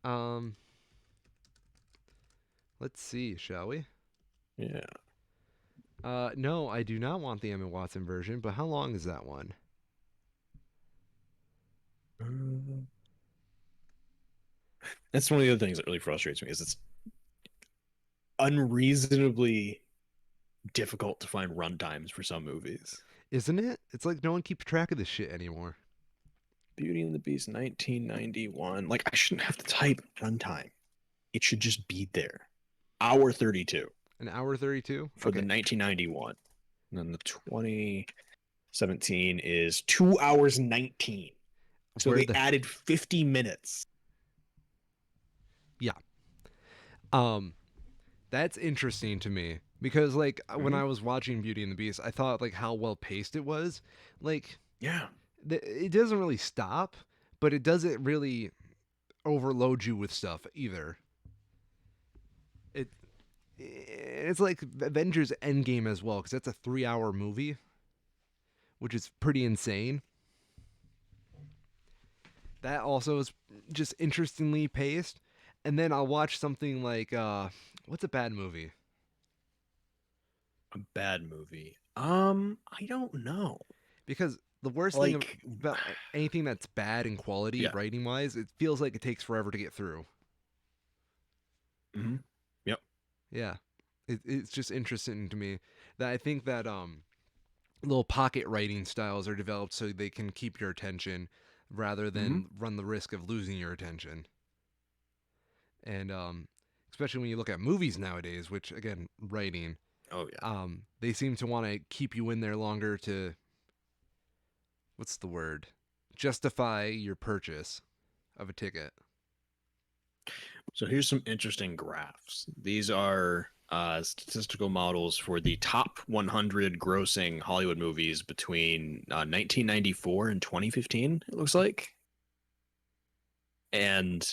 Um, let's see, shall we? Yeah. No, I do not want the Emma Watson version, but how long is that one? That's one of the other things that really frustrates me is it's unreasonably difficult to find runtimes for some movies. Isn't it? It's like no one keeps track of this shit anymore. Beauty and the Beast 1991. Like I shouldn't have to type runtime. It should just be there. Hour 32 An hour 32? for the 1991. And then the 2017 is 2 hours 19. So Where they the added 50 minutes. Yeah. That's interesting to me because like when I was watching Beauty and the Beast, I thought like how well paced it was. Like Yeah. it doesn't really stop, but it doesn't really overload you with stuff either. It's like Avengers Endgame as well because that's a 3-hour movie, which is pretty insane. That also is just interestingly paced. And then I'll watch something like what's a bad movie? A bad movie. I don't know. Because the worst thing Like, about anything that's bad in quality yeah. writing wise, it feels like it takes forever to get through. Mm-hmm. Yep. Yeah. It's just interesting to me that I think that little pocket writing styles are developed so they can keep your attention rather than run the risk of losing your attention. And especially when you look at movies nowadays, which again, writing, Oh yeah. they seem to want to keep you in there longer to what's the word? Justify your purchase of a ticket. So here's some interesting graphs. These are statistical models for the top 100 grossing Hollywood movies between 1994 and 2015. It looks like, and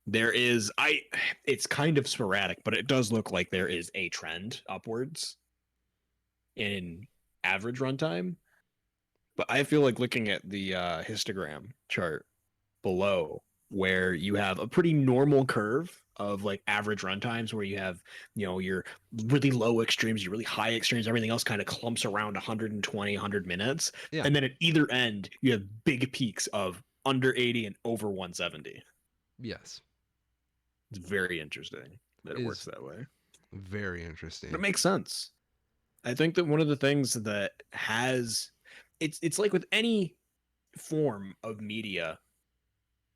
it's kind of sporadic, but it does look like there is a trend upwards in average runtime. But I feel like looking at the histogram chart below, where you have a pretty normal curve of like average runtimes, where you have, your really low extremes, your really high extremes, everything else kind of clumps around 120, 100 minutes. Yeah. And then at either end, you have big peaks of under 80 and over 170. Yes. It's very interesting that it works that way. Very interesting. But it makes sense. I think that one of the things that it's like with any form of media,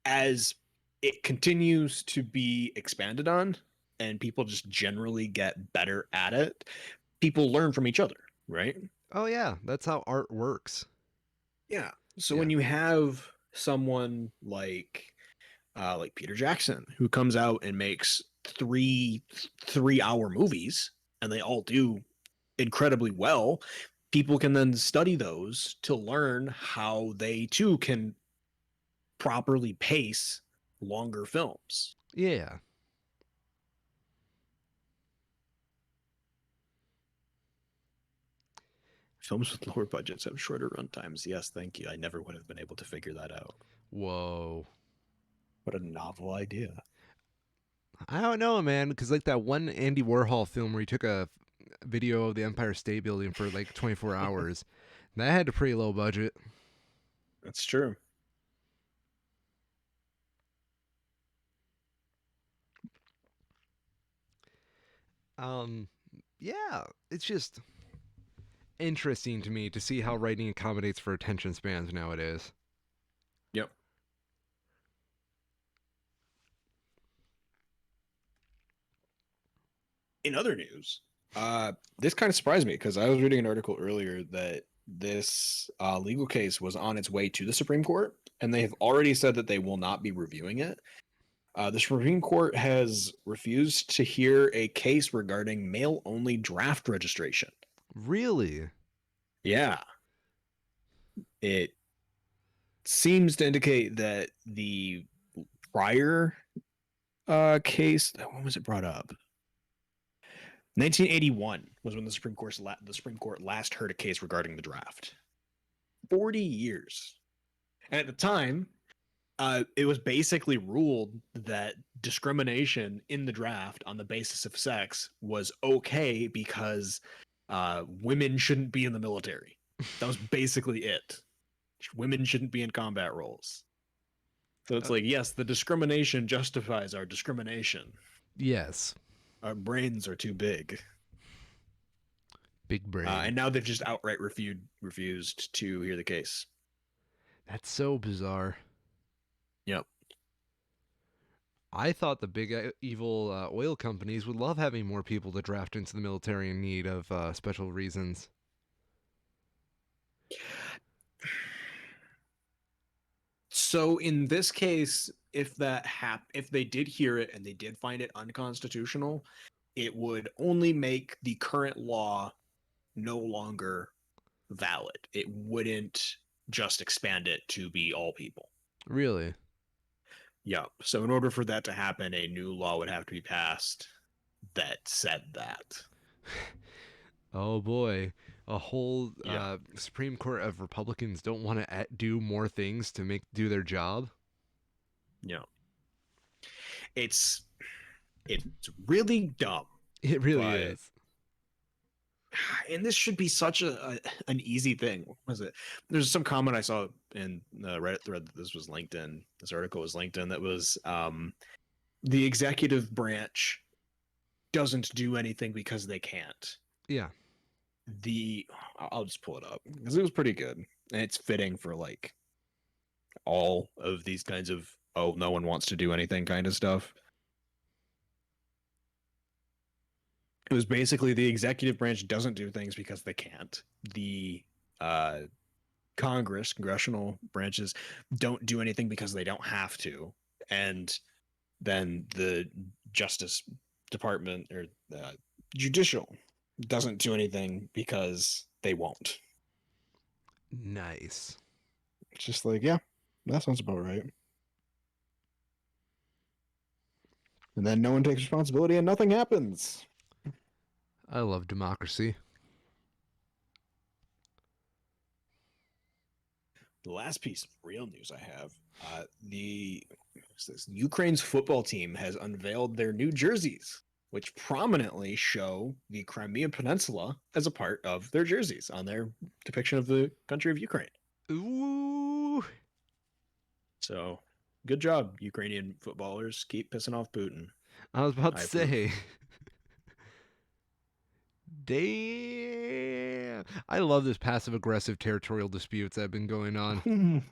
as it continues to be expanded on and people just generally get better at it, people learn from each other, right? Oh yeah, that's how art works. Yeah. So when you have someone like Peter Jackson, who comes out and makes three-hour movies, and they all do incredibly well, people can then study those to learn how they too can properly pace longer films. Yeah. Films with lower budgets have shorter runtimes. Yes, thank you. I never would have been able to figure that out. Whoa. What a novel idea. I don't know, man, because like that one Andy Warhol film where he took a video of the Empire State Building for like 24 hours, that had a pretty low budget. That's true. Yeah, it's just interesting to me to see how writing accommodates for attention spans nowadays. Yep. In other news, this kind of surprised me because I was reading an article earlier that this legal case was on its way to the Supreme Court, and they have already said that they will not be reviewing it. The Supreme Court has refused to hear a case regarding mail-only draft registration. Really? Yeah. It seems to indicate that the prior case, when was it brought up? 1981 was when the Supreme Court last heard a case regarding the draft. 40 years. And at the time, it was basically ruled that discrimination in the draft on the basis of sex was okay because women shouldn't be in the military. That was basically it. Women shouldn't be in combat roles. So it's like, yes, the discrimination justifies our discrimination. Yes. Our brains are too big. Big brain. And now they've just outright refused to hear the case. That's so bizarre. Yep. I thought the big evil oil companies would love having more people to draft into the military in need of special reasons. So in this case, if they did hear it and they did find it unconstitutional, it would only make the current law no longer valid. It wouldn't just expand it to be all people. Really? Yeah. So in order for that to happen, a new law would have to be passed that said that. Oh boy. A whole Supreme Court of Republicans don't want to do more things to do their job. Yeah. It's really dumb. It really is. And this should be such an easy thing. What was it? There's some comment I saw in the Reddit thread that this was linked in. This article was linked in that was the executive branch doesn't do anything because they can't. Yeah. I'll just pull it up because it was pretty good. And it's fitting for like all of these kinds of, oh, no one wants to do anything kind of stuff. It was basically the executive branch doesn't do things because they can't. The congressional branches don't do anything because they don't have to. And then the Justice Department or judicial doesn't do anything because they won't. Nice. It's just like, yeah, that sounds about right. And then no one takes responsibility and nothing happens. I love democracy. The last piece of real news I have, Ukraine's football team has unveiled their new jerseys, which prominently show the Crimea Peninsula as a part of their jerseys on their depiction of the country of Ukraine. Ooh. So, good job, Ukrainian footballers. Keep pissing off Putin. I was about to say. Damn. I love this passive-aggressive territorial disputes that have been going on.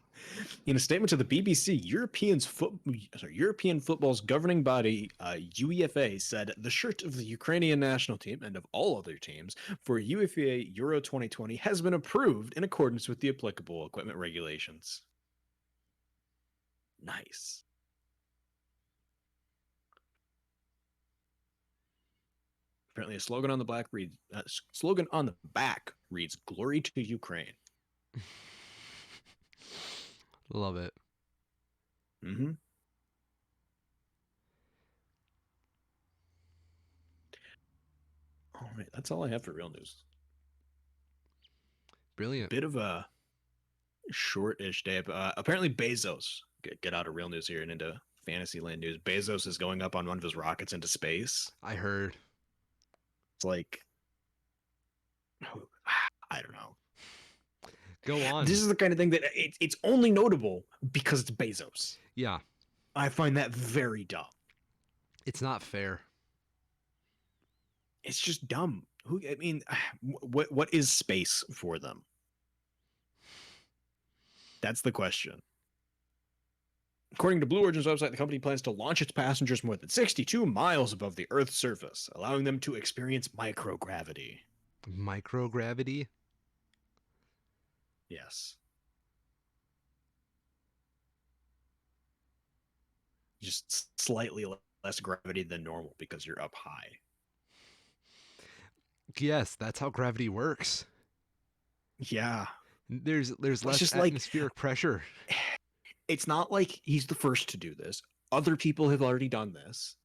In a statement to the BBC, European football's governing body, UEFA, said the shirt of the Ukrainian national team and of all other teams for UEFA Euro 2020 has been approved in accordance with the applicable equipment regulations. Nice. Apparently, a slogan on the back reads "Glory to Ukraine." Love it. Mm-hmm. All right, that's all I have for real news. Brilliant. Bit of a short-ish day. Apparently, Bezos get out of real news here and into Fantasyland news. Bezos is going up on one of his rockets into space. I heard. It's like, I don't know. Go on. This is the kind of thing that it's only notable because it's Bezos. Yeah. I find that very dumb. It's not fair. It's just dumb. What is space for them? That's the question. According to Blue Origin's website, the company plans to launch its passengers more than 62 miles above the Earth's surface, allowing them to experience microgravity. Microgravity? Yes. just slightly less gravity than normal because you're up high. Yes, that's how gravity works. Yeah. There's It's less just like, atmospheric pressure. it's not like he's the first to do this. Other people have already done this.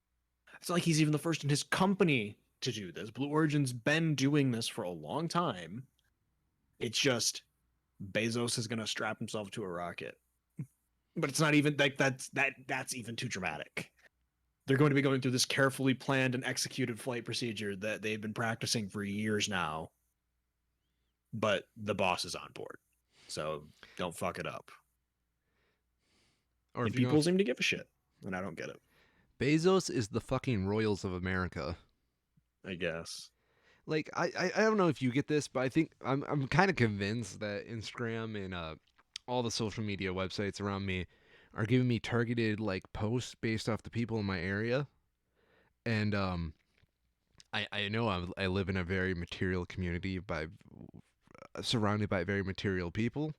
It's not like he's even the first in his company to do this. Blue Origin's been doing this for a long time. It's just Bezos is going to strap himself to a rocket. But it's not even like that's even too dramatic. They're going to be going through this carefully planned and executed flight procedure that they've been practicing for years now. But the boss is on board. So don't fuck it up. Or And if you people don't, seem to give a shit. And I don't get it, Bezos is the fucking Royals of America. I guess. Like I don't know if you get this, but I think I'm kind of convinced that Instagram and all the social media websites around me are giving me targeted like posts based off the people in my area, and I know I live in a very material community by surrounded by very material people,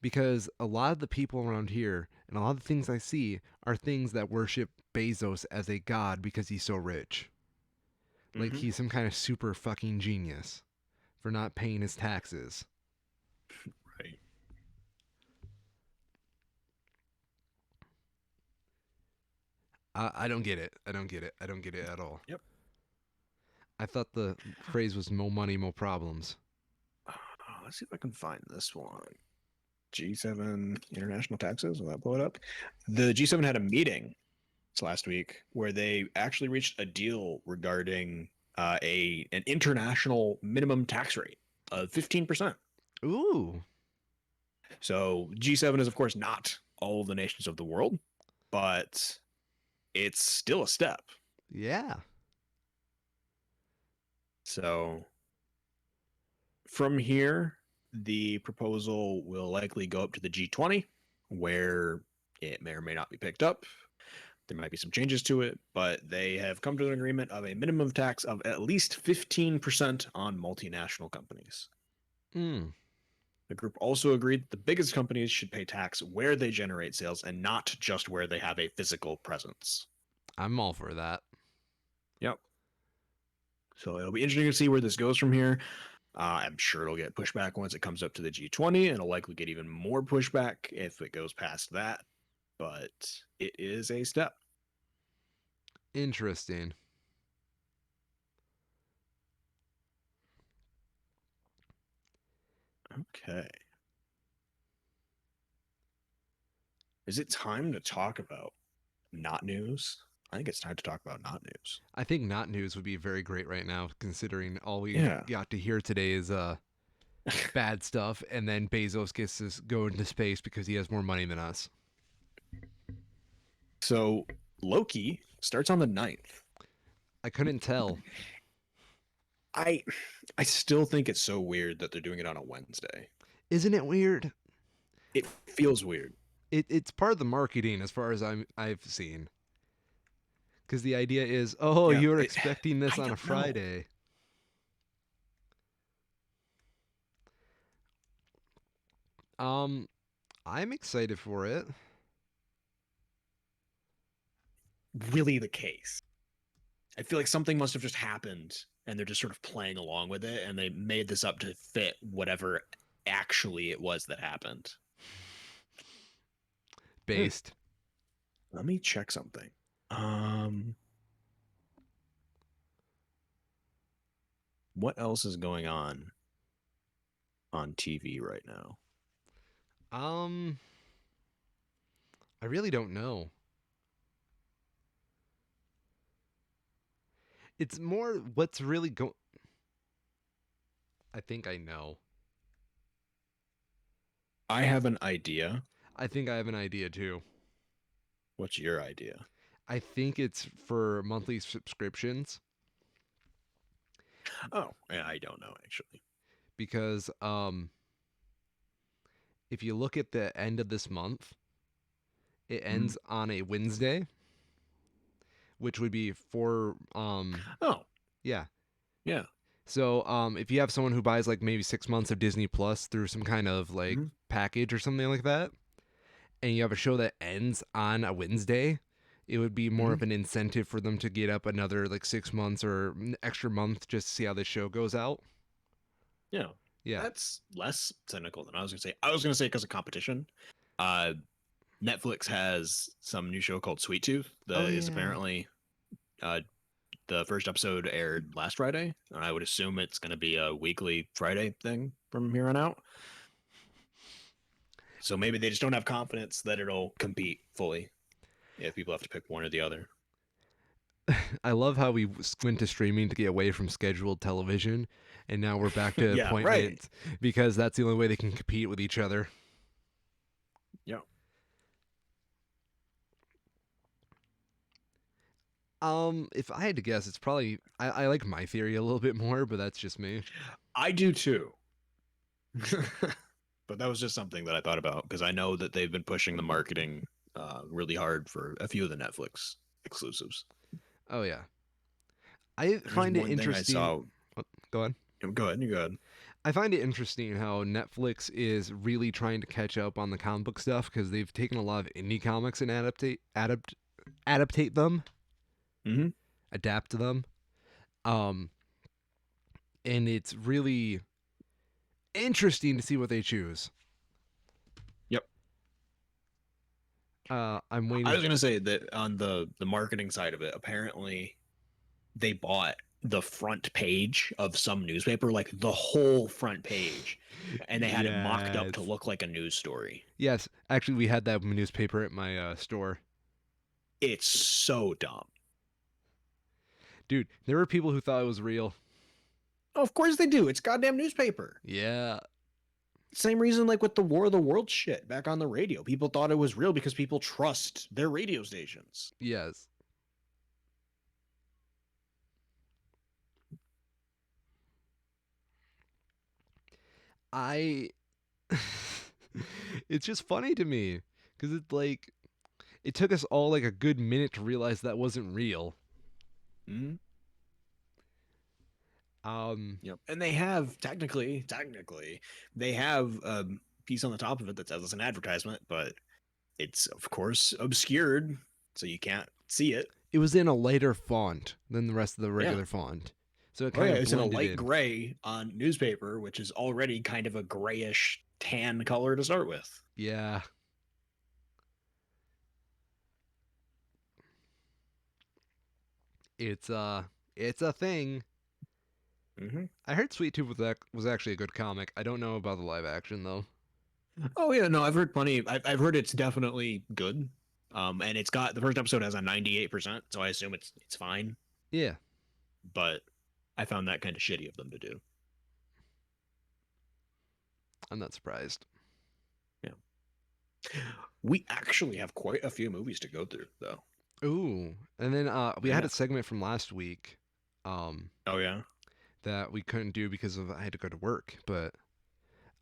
because a lot of the people around here and a lot of the things I see are things that worship Bezos as a god because he's so rich. Like Mm-hmm. he's some kind of super fucking genius for not paying his taxes. Right. I don't get it. I don't get it. I don't get it at all. Yep. I thought the phrase was "mo money, mo problems." Let's see if I can find this one. G7 international taxes. Will that blow it up? The G7 had a meeting last week where they actually reached a deal regarding an international minimum tax rate of 15%. Ooh. So G7 is of course not all of the nations of the world, but it's still a step. Yeah. So from here, the proposal will likely go up to the G20, where it may or may not be picked up. There might be some changes to it, but they have come to an agreement of a minimum tax of at least 15% on multinational companies. Mm. The group also agreed that the biggest companies should pay tax where they generate sales and not just where they have a physical presence. I'm all for that. Yep. So it'll be interesting to see where this goes from here. I'm sure it'll get pushback once it comes up to the G20, and it'll likely get even more pushback if it goes past that. But it is a step. Interesting. Okay. Is it time to talk about not news? I think it's time to talk about not news. I think not news would be very great right now, considering all we Yeah. got to hear today is bad stuff, and then Bezos gets to go into space because he has more money than us. So Loki starts on the 9th. I couldn't tell. I still think it's so weird that they're doing it on a Wednesday. Isn't it weird? It feels weird. It's part of the marketing as far as I've seen. Because the idea is, oh, Yeah, you're expecting this I on a don't know. Friday. I'm excited for it. Really the case. I feel like something must have just happened and they're just sort of playing along with it and they made this up to fit whatever actually it was that happened. Based. Let me check something. What else is going on TV right now? I really don't know. It's more what's really going. I think I know. I have an idea. I think I have an idea too. What's your idea? I think it's for monthly subscriptions. Oh, yeah, I don't know actually. Because if you look at the end of this month, it ends on a Wednesday, which would be for Oh, yeah. yeah. So if you have someone who buys like maybe 6 months of Disney Plus through some kind of like Mhm. package or something like that, and you have a show that ends on a Wednesday, It would be more Hmm. of an incentive for them to get up another like 6 months or an extra month just to see how this show goes out. Yeah, Yeah. that's less cynical than I was gonna say. I was gonna say because of competition. Uh, Netflix has some new show called Sweet Tooth Oh that is yeah. apparently uh, the first episode aired last Friday, and I would assume it's going to be a weekly Friday thing from here on out. So maybe they just don't have confidence that it'll compete fully if people have to pick one or the other. I love how we went to streaming to get away from scheduled television, and now we're back to Yeah, right. appointments because that's the only way they can compete with each other. Yeah. If I had to guess, it's probably I like my theory a little bit more, but that's just me. I do too. But that was just something that I thought about because I know that they've been pushing the marketing really hard for a few of the Netflix exclusives. Oh yeah, I There's find it one thing I interesting. saw. Go on. Go ahead. You go ahead. I find it interesting how Netflix is really trying to catch up on the comic book stuff because they've taken a lot of indie comics and adaptate them, Mm-hmm. adapt them. Um, and it's really interesting to see what they choose. Yep. I'm I waiting. was gonna say that on the marketing side of it, apparently they bought the front page of some newspaper, like the whole front page, and they had it mocked up to Yes. look like a news story. Yes. Actually, we had that newspaper at my store. It's so dumb. Dude, there were people who thought it was real. Oh, of course they do. It's goddamn newspaper. Yeah. Same reason like with the War of the World shit back on the radio. People thought it was real because people trust their radio stations. Yes. I. It's just funny to me because it's like it took us all like a good minute to realize that wasn't real. Mm-hmm. Um. Yep. And they have technically, they have a piece on the top of it that says it's an advertisement, but it's of course obscured, so you can't see it. It was in a lighter font than the rest of the Yeah. regular font, so it Oh kind yeah, of it's in a blended light in. gray on newspaper, which is already kind of a grayish tan color to start with. Yeah. It's it's a thing. Mm-hmm. I heard Sweet Tooth was actually a good comic. I don't know about the live action though. Oh yeah, no, I've heard plenty. I've heard it's definitely good. And it's got the first episode has a 98%, so I assume it's fine. Yeah, But I found that kind of shitty of them to do. I'm not surprised. Yeah. We actually have quite a few movies to go through, though. Ooh, and then we had Yeah. a segment from last week, um, Oh yeah. that we couldn't do because of I had to go to work, but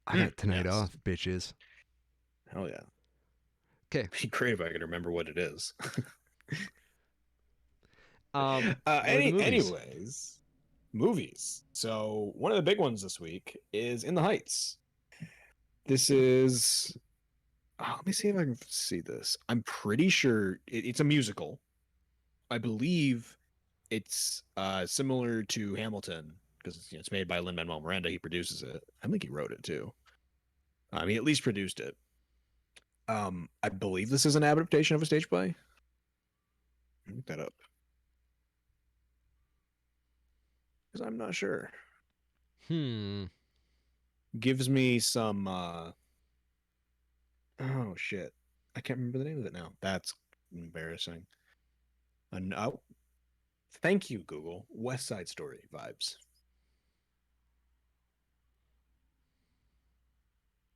I got tonight Yes. off, bitches. Hell yeah. Okay. Be great if I could remember what it is. What are the movies? Anyways, movies. So one of the big ones this week is In the Heights. This is. Let me see if I can see this. I'm pretty sure it's a musical. I believe it's similar to Hamilton because it's made by Lin-Manuel Miranda. He produces it. I think he wrote it too. He at least produced it. I believe this is an adaptation of a stage play. Look that up because I'm not sure. Hmm. Gives me some. Oh shit! I can't remember the name of it now. That's embarrassing. Oh, thank you, Google. West Side Story vibes.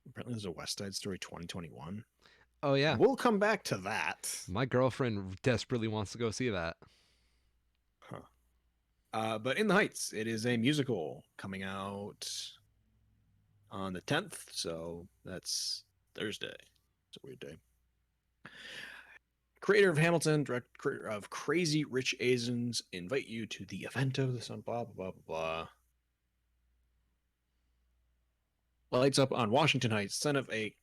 Apparently, there's a West Side Story 2021. Oh yeah, We'll come back to that. my girlfriend desperately wants to go see that. Huh. But In the Heights, it is a musical coming out on the 10th, so that's Thursday. It's a weird day. Creator of Hamilton, director of Crazy Rich Asians, invite you to the event of the sun, blah, blah, blah, blah. Lights up on Washington Heights, son of a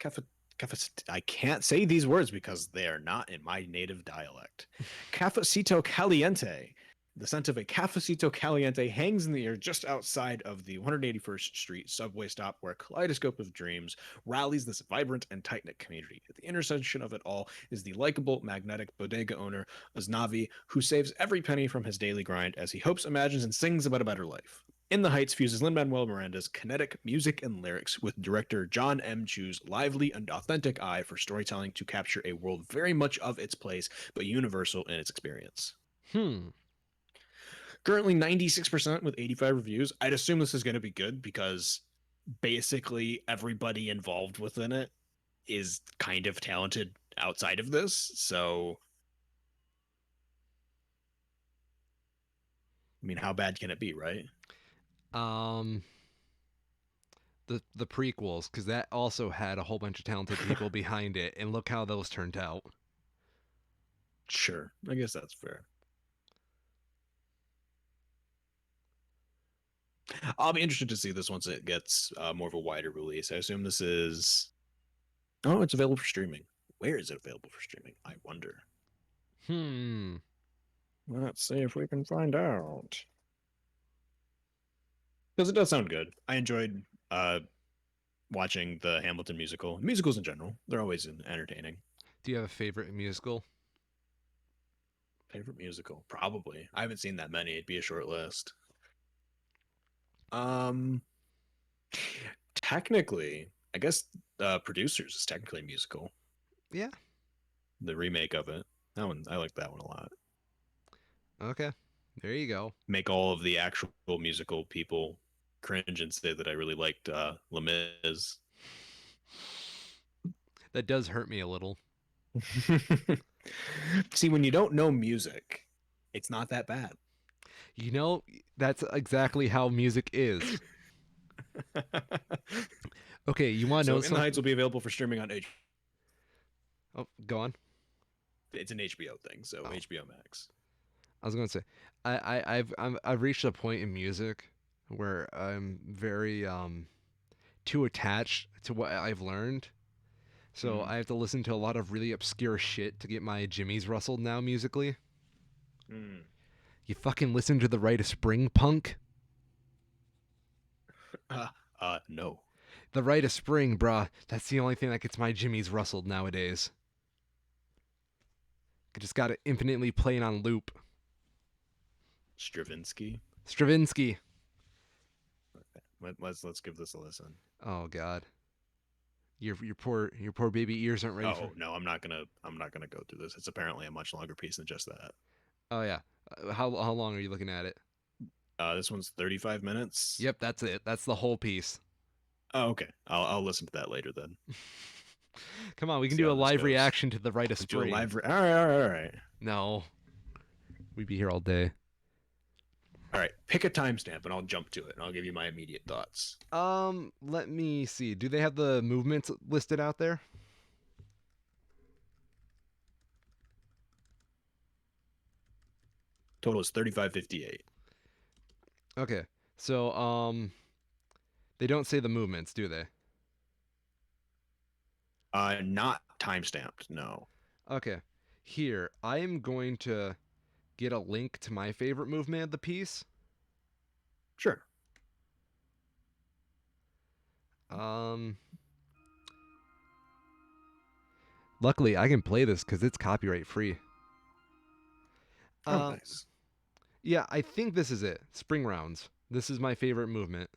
I can't say these words because they are not in my native dialect. Cafecito Caliente. The scent of a Cafecito Caliente hangs in the air just outside of the 181st Street subway stop where a kaleidoscope of dreams rallies this vibrant and tight-knit community. At the intersection of it all is the likable, magnetic bodega owner, Aznavi, who saves every penny from his daily grind as he hopes, imagines, and sings about a better life. In the Heights fuses Lin-Manuel Miranda's kinetic music and lyrics with director John M. Chu's lively and authentic eye for storytelling to capture a world very much of its place, but universal in its experience. Currently 96% with 85 reviews. I'd assume this is going to be good because basically everybody involved within it is kind of talented outside of this. So, I mean, how bad can it be, right? The prequels, because that also had a whole bunch of talented people behind it, and look how those turned out. Sure, I guess that's fair. I'll be interested to see this once it gets more of a wider release. I assume this is... Oh, it's available for streaming. Where is it available for streaming? I wonder. Let's see if we can find out. Because it does sound good. I enjoyed watching the Hamilton musical. Musicals in general, they're always entertaining. Do you have a favorite musical? Favorite musical? Probably. I haven't seen that many. It'd be a short list. Technically, I guess Producers is technically a musical. Yeah. The remake of it. That one, I like that one a lot. Okay. There you go. Make all of the actual musical people cringe and say that I really liked Les Mis. That does hurt me a little. See, when you don't know music, it's not that bad. You know, that's exactly how music is. Okay, you want to know something? In the Heights will be available for streaming on HBO. Oh, go on. It's an HBO thing, so HBO Max. I was going to say, I've reached a point in music where I'm very too attached to what I've learned. So I have to listen to a lot of really obscure shit to get my jimmies rustled now musically. You fucking listen to the Rite of Spring, punk? No. The Rite of Spring, bruh. That's the only thing that gets my jimmies rustled nowadays. I just got it infinitely playing on loop. Stravinsky. Let's give this a listen. Oh God. Your poor baby ears aren't ready. No, I'm not gonna go through this. It's apparently a much longer piece than just that. Oh yeah. How long are you looking at it? This one's 35 minutes. Yep, that's it. That's the whole piece. Oh, okay. I'll listen to that later then. Come on, we can do a live reaction to the Rite of Spring. All right. No. We'd be here all day. All right, pick a timestamp and I'll jump to it and I'll give you my immediate thoughts. Let me see. Do they have the movements listed out there? Total is 35:58. Okay. So, they don't say the movements, do they? Not timestamped, no. Okay. Here, I am going to get a link to my favorite movement of the piece. Sure. Luckily, I can play this because it's copyright free. Nice. Yeah, I think this is it. Spring rounds. This is my favorite movement.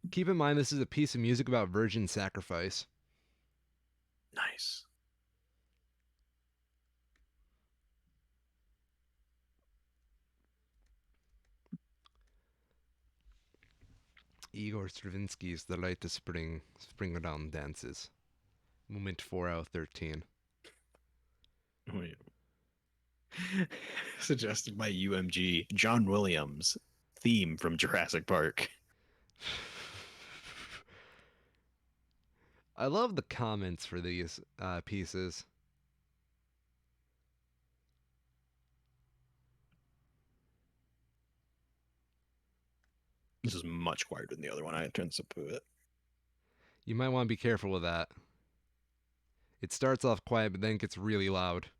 Keep in mind, this is a piece of music about virgin sacrifice. Nice. Igor Stravinsky's The Light of Spring, Spring Around Dances. Moment 4 out of 13. Wait. Suggested by UMG, John Williams, theme from Jurassic Park. I love the comments for these pieces. This is much quieter than the other one. I turned this up a bit. You might want to be careful with that. It starts off quiet, but then it gets really loud.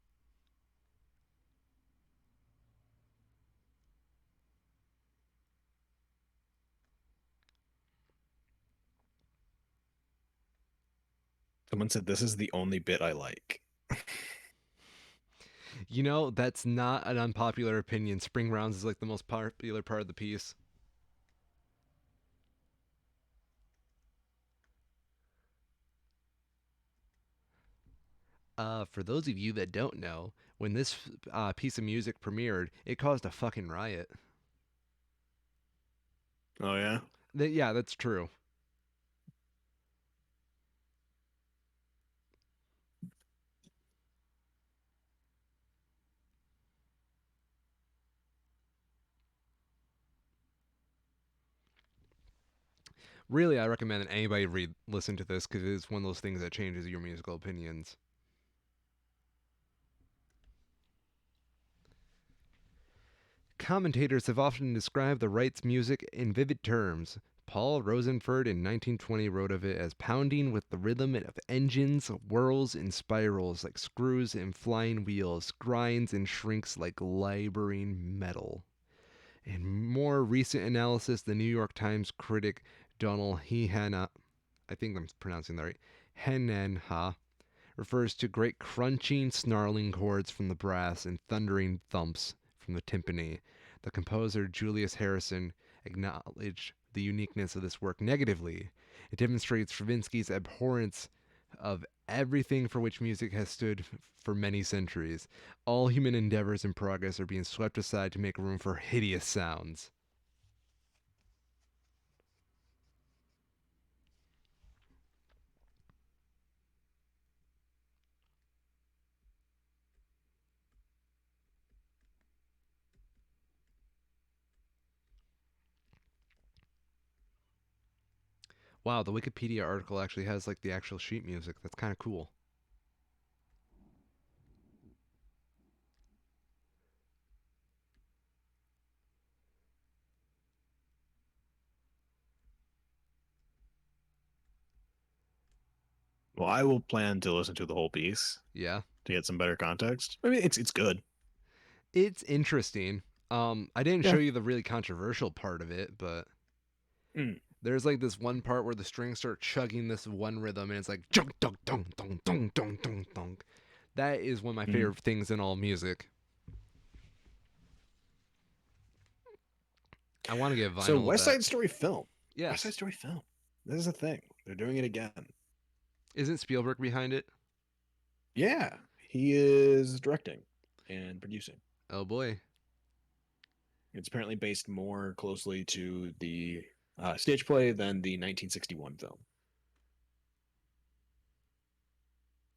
Someone said this is the only bit I like. You know, that's not an unpopular opinion. Spring rounds is like the most popular part of the piece. For those of you that don't know, when this piece of music premiered, it caused a fucking riot. Oh yeah. Yeah, that's true. Really, I recommend that anybody listen to this because it's one of those things that changes your musical opinions. Commentators have often described the Wright's music in vivid terms. Paul Rosenford in 1920 wrote of it as pounding with the rhythm of engines, whirls and spirals like screws and flying wheels, grinds and shrinks like laboring metal. In more recent analysis, the New York Times critic Donald Hehanna, I think I'm pronouncing that right, Henenha, refers to great crunching, snarling chords from the brass and thundering thumps from the timpani. The composer Julius Harrison acknowledged the uniqueness of this work negatively. It demonstrates Stravinsky's abhorrence of everything for which music has stood for many centuries. All human endeavors and progress are being swept aside to make room for hideous sounds. Wow, the Wikipedia article actually has like the actual sheet music. That's kind of cool. Well, I will plan to listen to the whole piece Yeah. to get some better context. I mean, it's good. It's interesting. I didn't show Yeah. you the really controversial part of it, but Mm. there's like this one part where the strings start chugging this one rhythm, and it's like dunk dunk dunk dunk dunk dunk dunk dunk. That is one of my Mm. favorite things in all music. I want to get So vinyl of West that. Side Story film. West Side Yes. Story film. This is a thing. They're doing it again. Isn't Spielberg behind it? Yeah, he is directing and producing. Oh boy. It's apparently based more closely to the stage play than the 1961 film.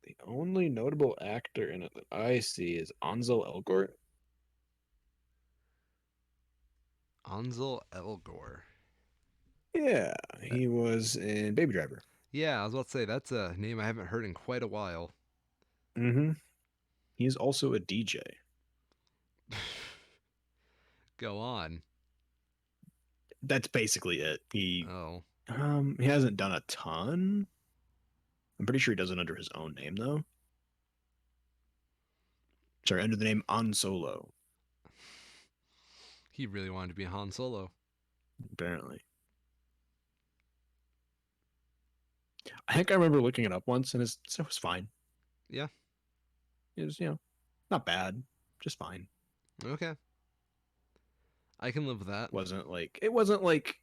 The only notable actor in it that I see is Ansel Elgort. Ansel Elgort. Yeah, That, he was in Baby Driver. yeah, I was about to say that's a name I haven't heard in quite a while. Mm-hmm. He's also a DJ. Go on. That's basically it. Oh. He hasn't done a ton. I'm pretty sure he does it under his own name though. Sorry, under the name On Solo, He really wanted to be Han Solo. apparently. I think I remember looking it up once, and it was fine. Yeah. It was, not bad, just fine. Okay. I can live with that. It wasn't like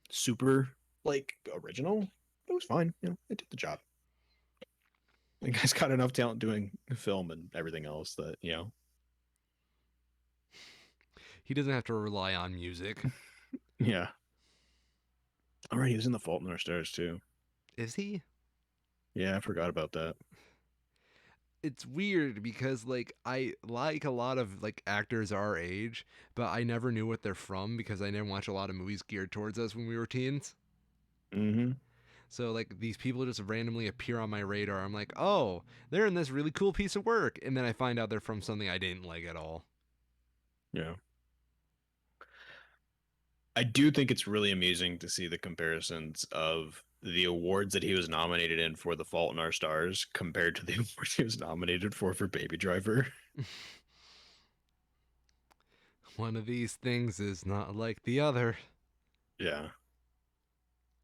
super like original. It was fine. It did the job. The guy's got enough talent doing film and everything else that He doesn't have to rely on music. yeah. All right, he was in The Fault in Our Stars too. Is he? Yeah, I forgot about that. It's weird because like I like a lot of like actors our age, but I never knew what they're from because I didn't watch a lot of movies geared towards us when we were teens. Mm-hmm. So like these people just randomly appear on my radar. I'm like, "Oh, they're in this really cool piece of work." And then I find out they're from something I didn't like at all. Yeah. I do think it's really amusing to see the comparisons of the awards that he was nominated in for The Fault in Our Stars compared to the awards he was nominated for Baby Driver. One of these things is not like the other. Yeah.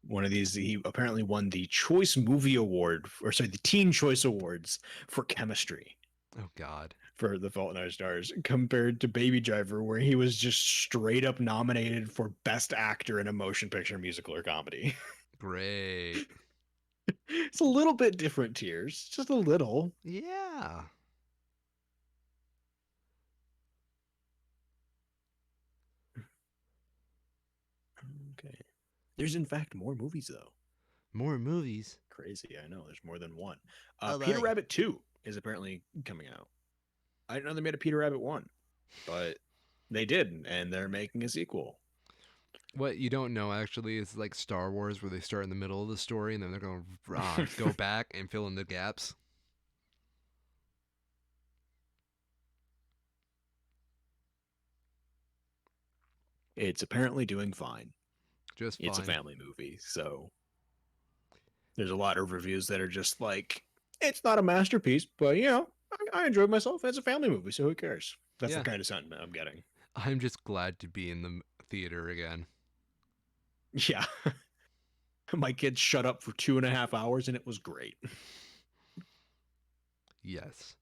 One of these, he apparently won the Choice Movie Award, or sorry, the Teen Choice Awards for chemistry Oh God. for The Fault in Our Stars, compared to Baby Driver, where he was just straight up nominated for Best Actor in a Motion Picture, Musical, or Comedy. Great. It's a little bit different tiers, just a little. Yeah. Okay. There's in fact more movies though. More movies. Crazy, I know. There's more than one. Oh, Peter boy. Rabbit 2 is apparently coming out. I didn't know they made a Peter Rabbit 1, but they did, and they're making a sequel. What you don't know actually is like Star Wars, where they start in the middle of the story and then they're going to go back and fill in the gaps. It's apparently doing fine. Just It's a fine. family movie, so there's a lot of reviews that are just like, it's not a masterpiece, but I enjoyed myself. It's a family movie, so who cares? That's the Yeah. kind of sentiment I'm getting. I'm just glad to be in the theater again. Yeah. My kids shut up for 2.5 hours and it was great. Yes.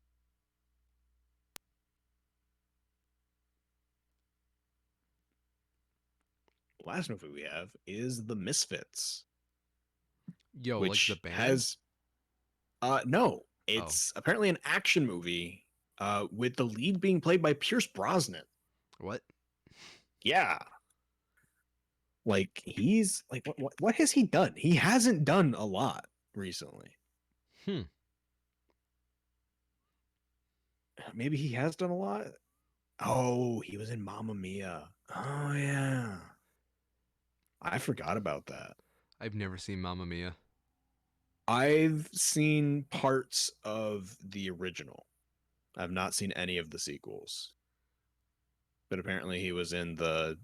Last movie we have is The Misfits, Yo, like the which band? has no, Oh. it's apparently an action movie with the lead being played by Pierce Brosnan. What? Yeah. Like he's like what has he done? He hasn't done a lot recently. Hmm. Maybe he has done a lot. Oh, he was in Mamma Mia. Oh yeah. I forgot about that. I've never seen Mamma Mia. I've seen parts of the original. I've not seen any of the sequels. But apparently he was in the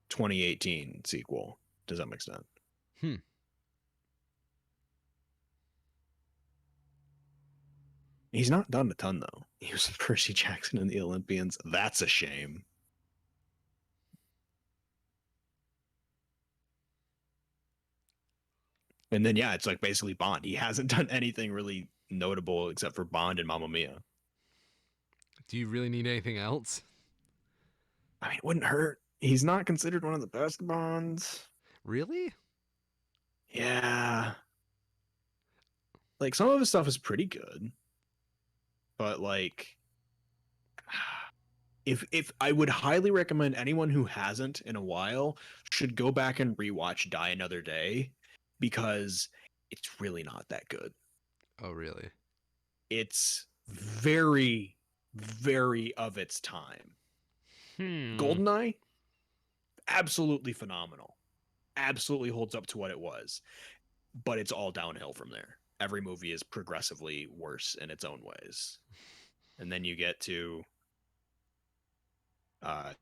2018 sequel to some extent. Hmm. He's not done a ton though. He was in Percy Jackson and the Olympians. That's a shame. And then yeah, it's like basically Bond. He hasn't done anything really notable except for Bond and Mamma Mia. Do you really need anything else? I mean, it wouldn't hurt. He's not considered one of the best Bonds. Really? Yeah. Like some of his stuff is pretty good. But like if I would highly recommend anyone who hasn't in a while should go back and rewatch Die Another Day because it's really not that good. Oh, really? It's very, very of its time. Hmm. Goldeneye, absolutely phenomenal. Absolutely holds up to what it was. But it's all downhill from there. Every movie is progressively worse in its own ways. And then you get to uh,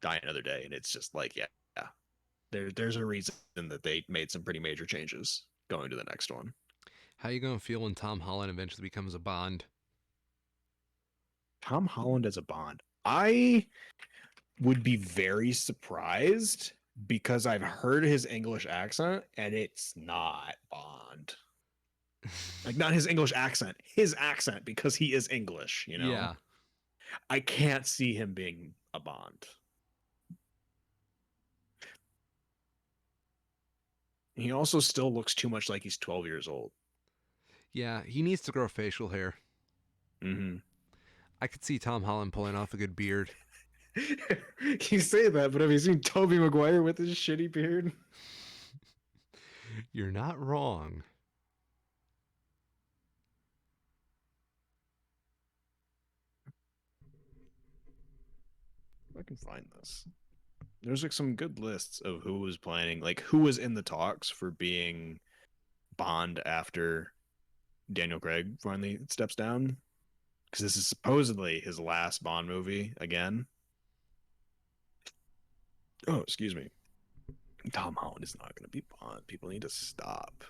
Die Another Day, and it's just like, yeah, there's a reason that they made some pretty major changes going to the next one. How you gonna feel when Tom Holland eventually becomes a Bond? Tom Holland as a Bond. I would be very surprised because I've heard his English accent and it's not Bond. Like not his accent because he is English, you know. Yeah. I can't see him being a Bond. He also still looks too much like he's 12 years old. Yeah, he needs to grow facial hair. Mm-hmm. I could see Tom Holland pulling off a good beard. You say that, but have you seen Tobey Maguire with his shitty beard? You're not wrong. I can find this. There's like some good lists of who was planning, like who was in the talks for being Bond after Daniel Craig finally steps down. Because this is supposedly his last Bond movie again. Oh, excuse me. Tom Holland is not going to be Bond. People need to stop.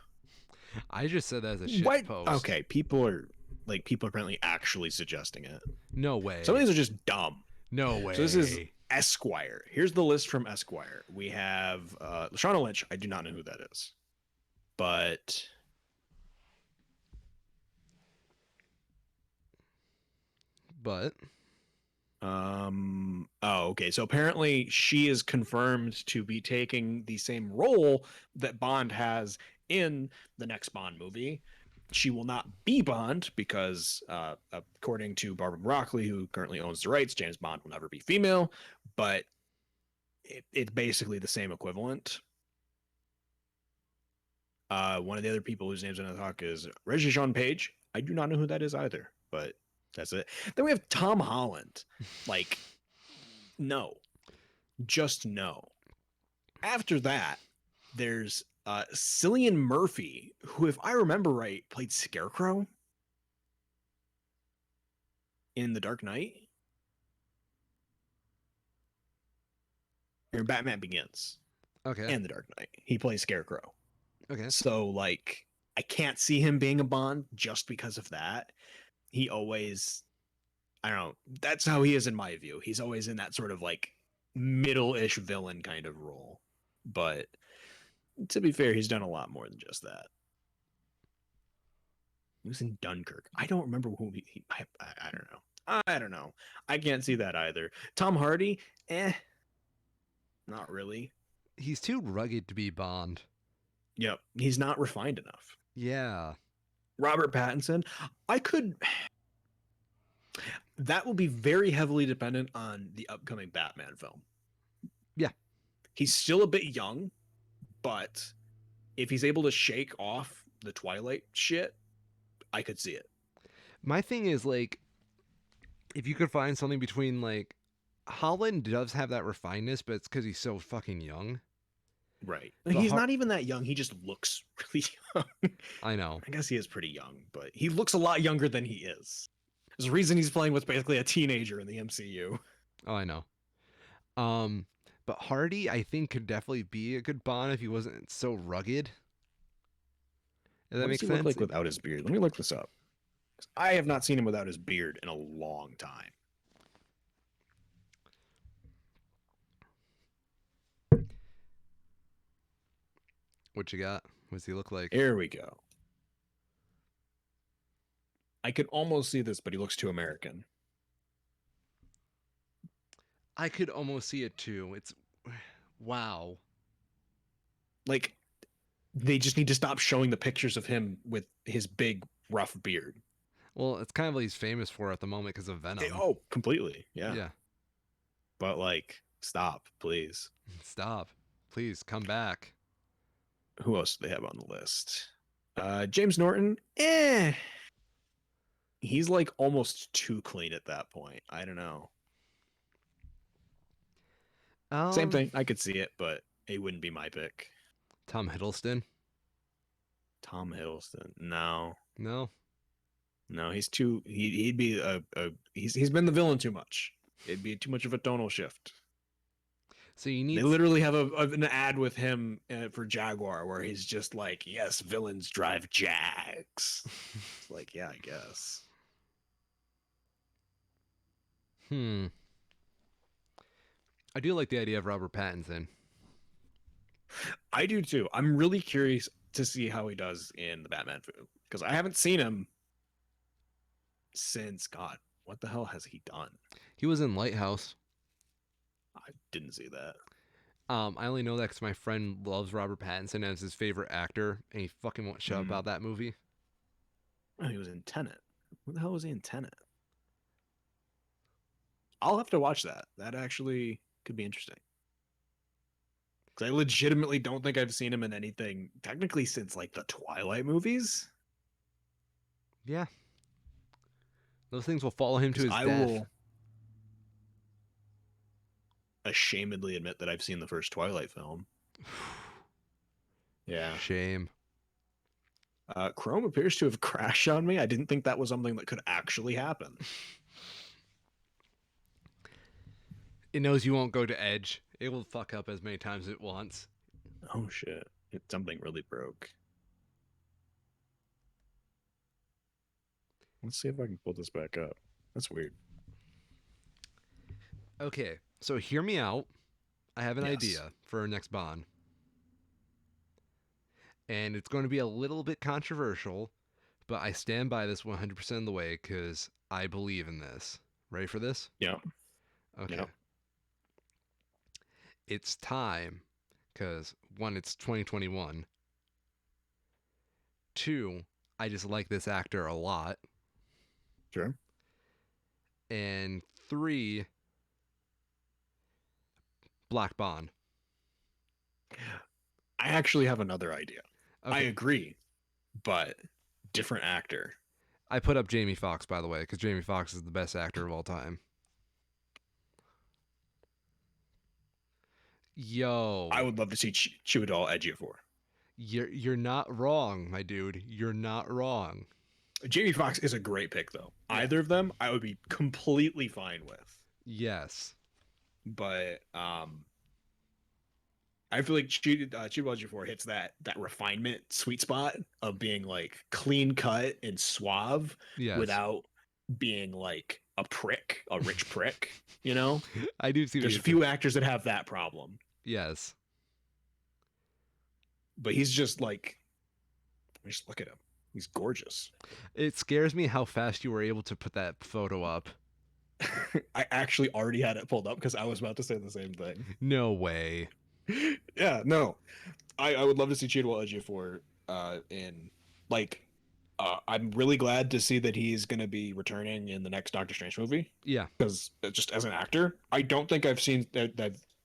I just said that as a shit What? post. Okay, people are apparently actually suggesting it. No way. Some of these are just dumb. No way. So this is Esquire. Here's the list from Esquire. We have Shawna Lynch. I do not know who that is, but oh, okay. So apparently she is confirmed to be taking the same role that Bond has in the next Bond movie. She will not be Bond because, according to Barbara Broccoli, who currently owns the rights, James Bond will never be female, but it's basically the same equivalent. One of the other people whose name's in the talk is Reggie Jean Page. I do not know who that is either, but that's it. Then we have Tom Holland. Like, no. Just no. After that, there's Cillian Murphy, who, if I remember right, played Scarecrow in The Dark Knight. Or Batman Begins. Okay. And The Dark Knight. He plays Scarecrow. Okay. So, like, I can't see him being a Bond just because of that. He always, I don't know, that's how he is in my view. He's always in that sort of like middle-ish villain kind of role. But to be fair, he's done a lot more than just that. He was in Dunkirk. I don't remember who I don't know. I don't know. I can't see that either. Tom Hardy, not really. He's too rugged to be Bond. Yep, he's not refined enough. Yeah. Robert Pattinson, that will be very heavily dependent on the upcoming Batman film. Yeah. He's still a bit young, but if he's able to shake off the Twilight shit, I could see it. My thing is, like, if you could find something between, like, Holland does have that refinedness, but it's because he's so fucking young. Right. He's not even that young. He just looks really young. I know. I guess he is pretty young, but he looks a lot younger than he is. There's a reason he's playing with basically a teenager in the MCU. Oh, I know. But Hardy, I think, could definitely be a good Bond if he wasn't so rugged. Does that make sense? What does he look like without his beard? Let me look this up. I have not seen him without his beard in a long time. What you got? What does he look like? Here we go. I could almost see this, but he looks too American. I could almost see it too. It's wow. Like, they just need to stop showing the pictures of him with his big, rough beard. Well, it's kind of what he's famous for at the moment because of Venom. Oh, completely. Yeah. Yeah. But, like, stop, please. Stop. Please come back. Who else do they have on the list? James Norton. He's like almost too clean at that point. I don't know. Same thing. I could see it, but it wouldn't be my pick. Tom Hiddleston. Tom Hiddleston. No. No. No, he's too. He'd be he's been the villain too much. It'd be too much of a tonal shift. So you need. They literally have an ad with him for Jaguar where he's just like, "Yes, villains drive Jags." It's like, yeah, I guess. I do like the idea of Robert Pattinson. I do too. I'm really curious to see how he does in the Batman film because I haven't seen him since God. What the hell has he done? He was in Lighthouse. I didn't see that. I only know that because my friend loves Robert Pattinson as his favorite actor, and he fucking won't shut up about that movie. Oh, he was in Tenet. What the hell was he in Tenet? I'll have to watch that. That actually could be interesting. Because I legitimately don't think I've seen him in anything technically since like the Twilight movies. Yeah. Those things will follow him to his death. I will ashamedly admit that I've seen the first Twilight film. Yeah. Shame. Chrome appears to have crashed on me. I didn't think that was something that could actually happen. It knows you won't go to Edge. It will fuck up as many times as it wants. Oh shit! Something really broke. Let's see if I can pull this back up. That's weird. Okay, so hear me out. I have an Yes. idea for our next Bond. And it's going to be a little bit controversial, but I stand by this 100% of the way because I believe in this. Ready for this? Yeah. Okay. Yeah. It's time because one, it's 2021. Two, I just like this actor a lot. Sure. And three, Black Bond. I actually have another idea. I Okay. agree, but different actor. I put up Jamie Foxx, by the way, because Jamie Foxx is the best actor of all time. I Yo, would love to see Chiwetel Ejiofor. you're not wrong, my dude. You're not wrong. Jamie Foxx is a great pick, though. Yeah. Either of them, I would be completely fine with. Yes. But I feel like Chiwetel Ejiofor hits that refinement sweet spot of being like clean cut and suave Yes. without being like a prick, a rich prick. You know, I do see. there's a few actors that have that problem, Yes. but he's just like, just look at him. He's gorgeous. It scares me how fast you were able to put that photo up. I actually already had it pulled up because I was about to say the same thing. No way. Yeah, no, I would love to see Chiwetel Ejiofor in like. I'm really glad to see that he's going to be returning in the next Doctor Strange movie Yeah. because just as an actor, I don't think I've seen that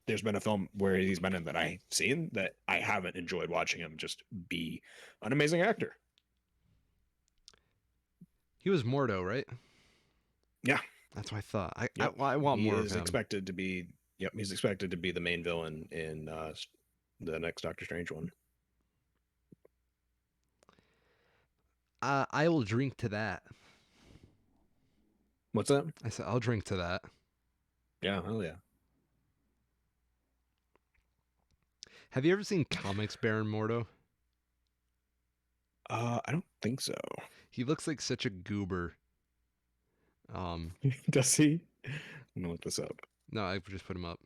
there's been a film where he's been in that I've seen that I haven't enjoyed watching him just be an amazing actor. He was Mordo, right? Yeah. That's what I thought. Yep. I want He more is of him. expected to be. Yep, he's expected to be the main villain in the next Doctor Strange one. I will drink to that. What's that? I said I'll drink to that. Yeah, hell yeah. Have you ever seen Comics Baron Mordo? I don't think so. He looks like such a goober. Does he? I'm gonna look this up. No, I just put him up.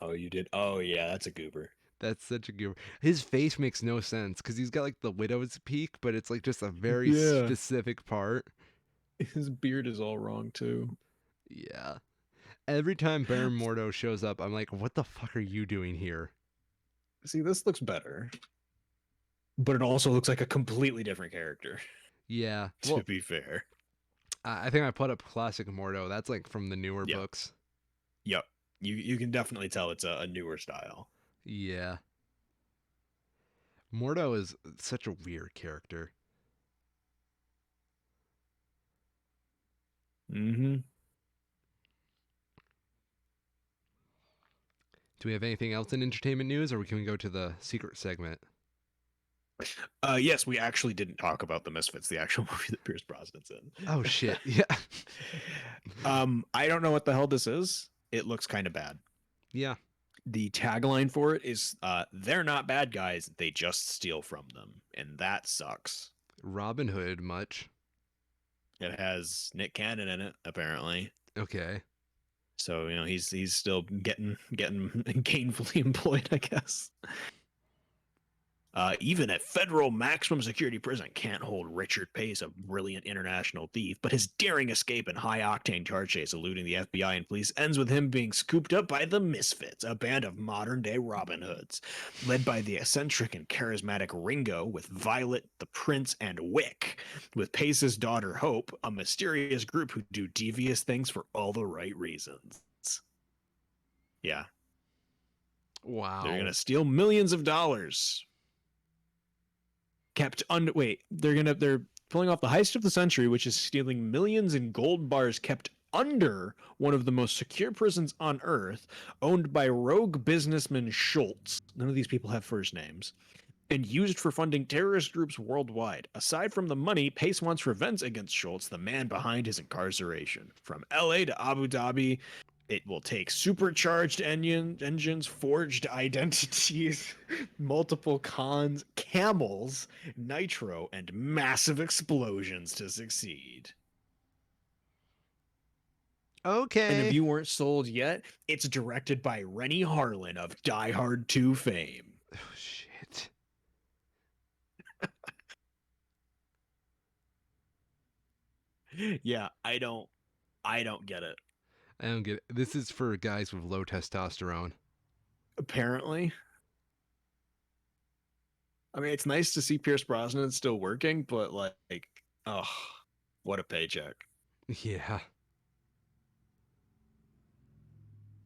Oh, you did? Oh, yeah, that's a goober. That's such a goober. His face makes no sense because he's got like the widow's peak, but it's like just a very Yeah. specific part. His beard is all wrong too. Yeah. Every time Baron Mordo shows up, I'm like, what the fuck are you doing here? See, this looks better, but it also looks like a completely different character. Yeah. To Well, be fair. I think I put up classic Mordo. That's like from the newer Yep. books. Yep. You can definitely tell it's a newer style. Yeah. Mordo is such a weird character. Mm-hmm. Do we have anything else in entertainment news, or can we go to the secret segment? Yes, we actually didn't talk about the Misfits, the actual movie that Pierce Brosnan's in. Oh shit! Yeah. I don't know what the hell this is. It looks kind of bad. Yeah. The tagline for it is they're not bad guys, they just steal from them, and that sucks. Robin Hood much. It has Nick Cannon in it, apparently. Okay. So, you know, he's still getting gainfully employed, I guess. Even a federal maximum security prison can't hold Richard Pace, a brilliant international thief, but his daring escape and high-octane car chase eluding the FBI and police ends with him being scooped up by the Misfits, a band of modern-day Robin Hoods. Led by the eccentric and charismatic Ringo, with Violet, the Prince, and Wick, with Pace's daughter Hope, a mysterious group who do devious things for all the right reasons. Yeah. Wow. They're going to steal millions of dollars. They're pulling off the heist of the century, which is stealing millions in gold bars kept under one of the most secure prisons on Earth, owned by rogue businessman Schultz. None of these people have first names. And used for funding terrorist groups worldwide. Aside from the money, Pace wants revenge against Schultz, the man behind his incarceration. From LA to Abu Dhabi, It will take supercharged engines, forged identities, multiple cons, camels, nitro, and massive explosions to succeed. And if Okay. you weren't sold yet, it's directed by Rennie Harlan of Die Hard 2 fame. Oh, shit. Yeah, I don't get it. I don't get it. This is for guys with low testosterone. Apparently, I mean, it's nice to see Pierce Brosnan still working, but like, oh, what a paycheck. Yeah.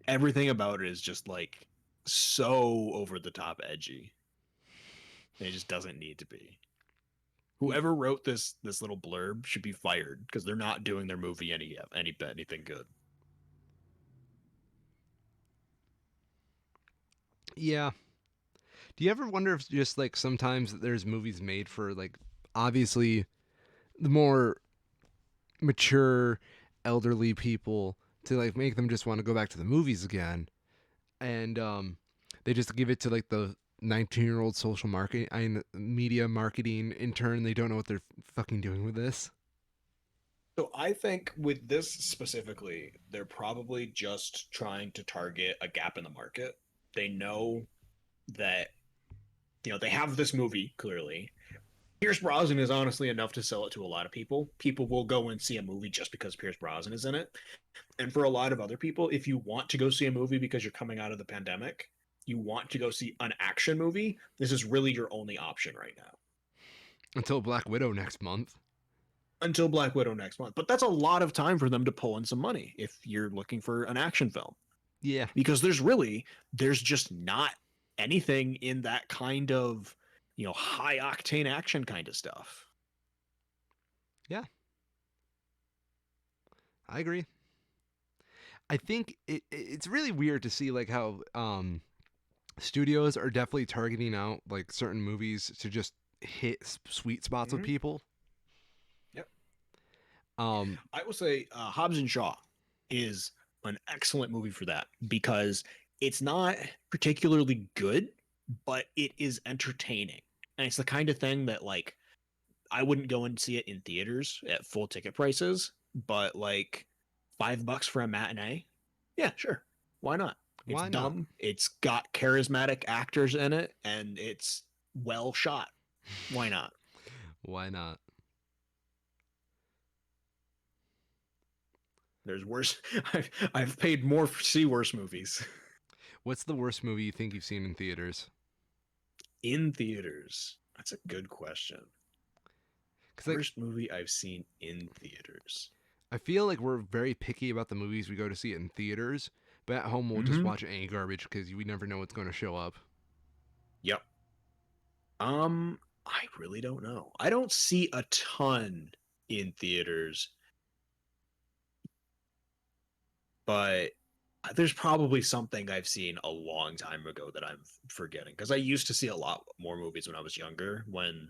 Everything about it is just like so over the top edgy. It just doesn't need to be. Whoever wrote this little blurb should be fired because they're not doing their movie anything good. Yeah. Do you ever wonder if just like sometimes there's movies made for like obviously the more mature elderly people to like make them just want to go back to the movies again, and they just give it to like the 19-year-old social marketing, I mean, media marketing intern. They don't know what they're fucking doing with this. So I think with this specifically, they're probably just trying to target a gap in the market. They know that they have this movie clearly. Pierce Brosnan is honestly enough to sell it to a lot of people. People will go and see a movie just because Pierce Brosnan is in it. And for a lot of other people, if you want to go see a movie because you're coming out of the pandemic, you want to go see an action movie, this is really your only option right now. Until Black Widow next month. Until Black Widow next month. But that's a lot of time for them to pull in some money if you're looking for an action film. Yeah. Because there's just not anything in that kind of, high octane action kind of stuff. Yeah. I agree. I think it's really weird to see like how studios are definitely targeting out like certain movies to just hit sweet spots with people. Yep. Um, I will say Hobbs and Shaw is an excellent movie for that because it's not particularly good, but it is entertaining. And it's the kind of thing that like I wouldn't go and see it in theaters at full ticket prices, but like $5 for a matinee, yeah, sure. Why not? It's why not? dumb. It's got charismatic actors in it, and it's well shot. Why not? Why not? There's worse. I've paid more for see worse movies What's the worst movie you think you've seen in theaters? in theaters. That's a good question. Because like Worst movie I've seen in theaters. I feel like we're very picky about the movies we go to see in theaters, but at home we'll just Mm-hmm. watch any garbage because we never know what's going to show up. Yep. I really don't know. I don't see a ton in theaters, but there's probably something I've seen a long time ago that I'm forgetting because I used to see a lot more movies when I was younger when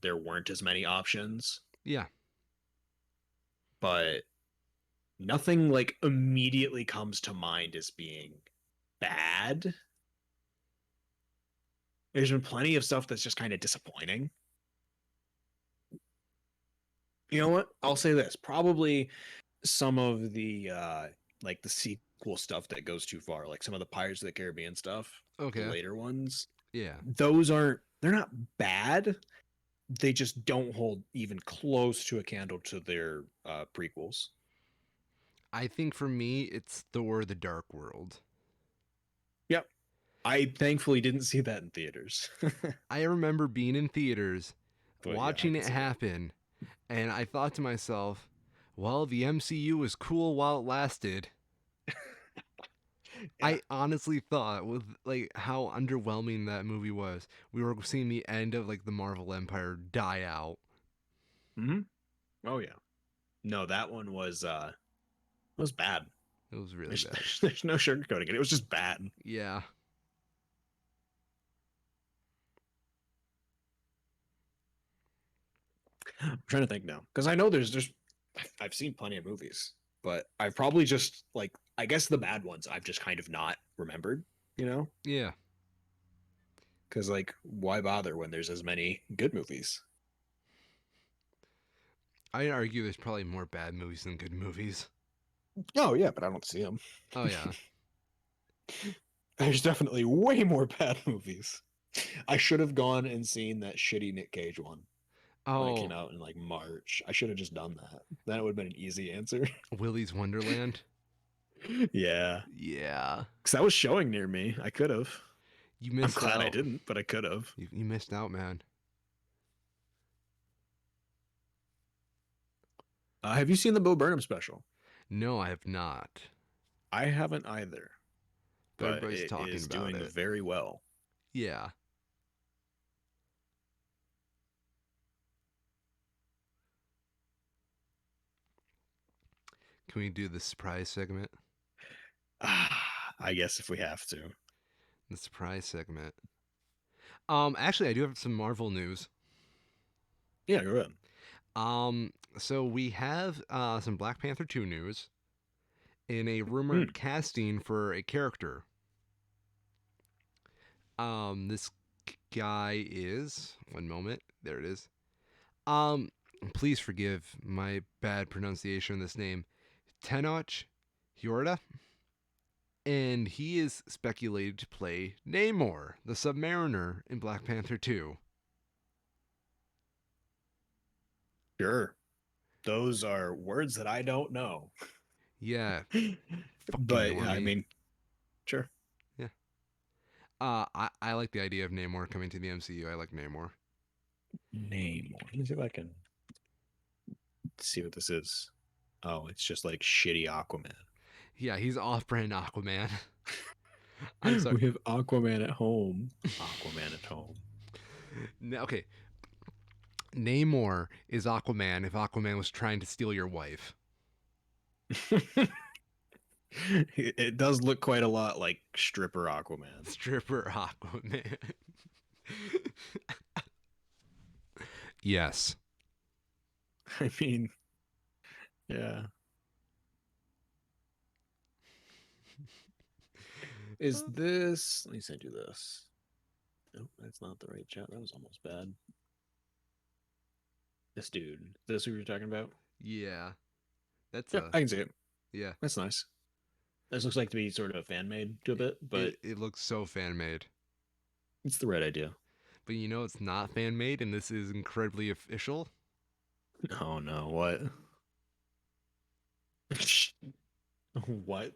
there weren't as many options, Yeah, but nothing like immediately comes to mind as being bad. There's been plenty of stuff that's just kind of disappointing. You know what? I'll say this. Probably some of the like the sequel stuff that goes too far, like some of the Pirates of the Caribbean stuff, the okay, later ones, yeah. they're not bad. They just don't hold even close to a candle to their prequels. I think for me it's Thor: The Dark World. Yep. I thankfully didn't see that in theaters. I remember being in theaters, But yeah, I watching can it see it. happen, and I thought to myself, well, the MCU was cool while it lasted. Yeah. I honestly thought with like how underwhelming that movie was, we were seeing the end of like the Marvel Empire die out. Hmm. Oh yeah. No, that one was bad. It was really There's, bad. there's no sugarcoating it. It was just bad. Yeah. I'm trying to think now because I know there's I've seen plenty of movies, but I've probably just like I guess the bad ones I've just kind of not remembered, you know? Yeah. Because, like, why bother when there's as many good movies? I'd argue there's probably more bad movies than good movies. Oh, yeah, but I don't see them. Oh, yeah. There's definitely way more bad movies. I should have gone and seen that shitty Nick Cage one when it came Oh, out in like March. I should have just done that. That would have been an easy answer. Willy's Wonderland. Yeah. Yeah. Because that was showing near me. I could have. You I'm missed glad I out. didn't, but I could have. You missed out, man. Have you seen the Bo Burnham special? No, I have not. I haven't either, But but everybody's it talking is about doing it. very well. Yeah. Can we do the surprise segment? I guess if we have to. The surprise segment. Actually, I do have some Marvel news. Yeah, go ahead. So we have some Black Panther 2 news in a rumored Hmm. casting for a character. This guy is, one moment, there it is. Please forgive my bad pronunciation of this name, Tenoch Huerta, and he is speculated to play Namor, the Submariner in Black Panther 2. Sure. Those are words that I don't know. Yeah, fucking But yeah, I normie. mean, sure. Yeah. I like the idea of Namor coming to the MCU. I like Namor. Name. Let me see if I can see what this is. Oh, it's just like shitty Aquaman. Yeah, he's off-brand Aquaman. I'm sorry. We have Aquaman at home. Aquaman at home. No, okay, Namor is Aquaman if Aquaman was trying to steal your wife. It does look quite a lot like stripper Aquaman. Stripper Aquaman. Yes. I mean, yeah. Is this? Let me send you this. Nope, that's not the right chat. That was almost bad. This dude. This who you're talking about? Yeah. That's Yeah, I can see it. yeah. That's nice. This looks like to be sort of fan made to a bit, but It looks so fan made. it's the right idea. But you know it's not fan made and this is incredibly official. Oh no, what? What?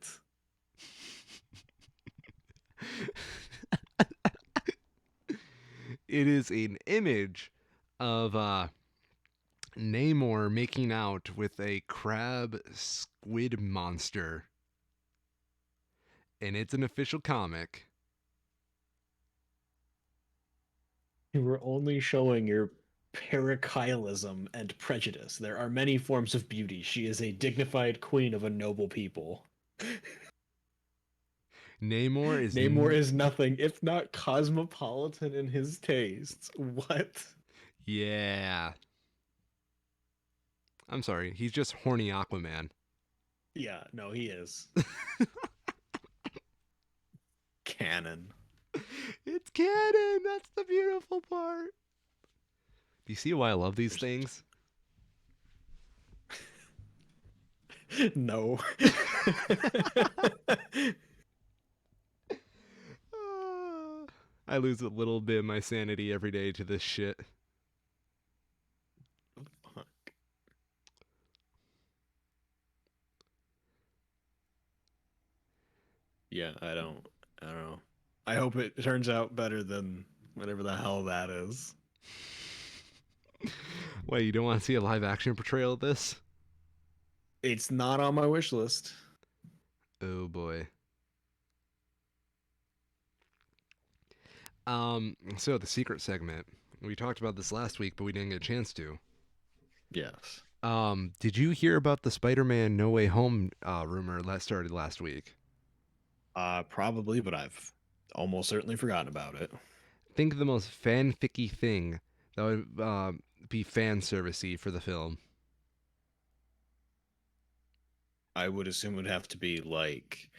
It is an image of Namor making out with a crab squid monster. And it's an official comic. You were only showing your parochialism and prejudice. There are many forms of beauty. She is a dignified queen of a noble people. Namor is Namor is nothing if not cosmopolitan in his tastes. What? Yeah. I'm sorry. He's just horny Aquaman. Yeah, no, he is. Canon. It's canon. That's the beautiful part. Do you see why I love these things? No. I lose a little bit of my sanity every day to this shit. Fuck. Yeah, I don't know. I hope it turns out better than whatever the hell that is. Wait, you don't want to see a live action portrayal of this? It's not on my wish list. Oh boy. So the secret segment. We talked about this last week, but we didn't get a chance to. Yes. Did you hear about the Spider-Man No Way Home rumor that started last week? Probably, but I've almost certainly forgotten about it. Think of the most fanficky thing that would be fan servicey for the film. I would assume it would have to be like,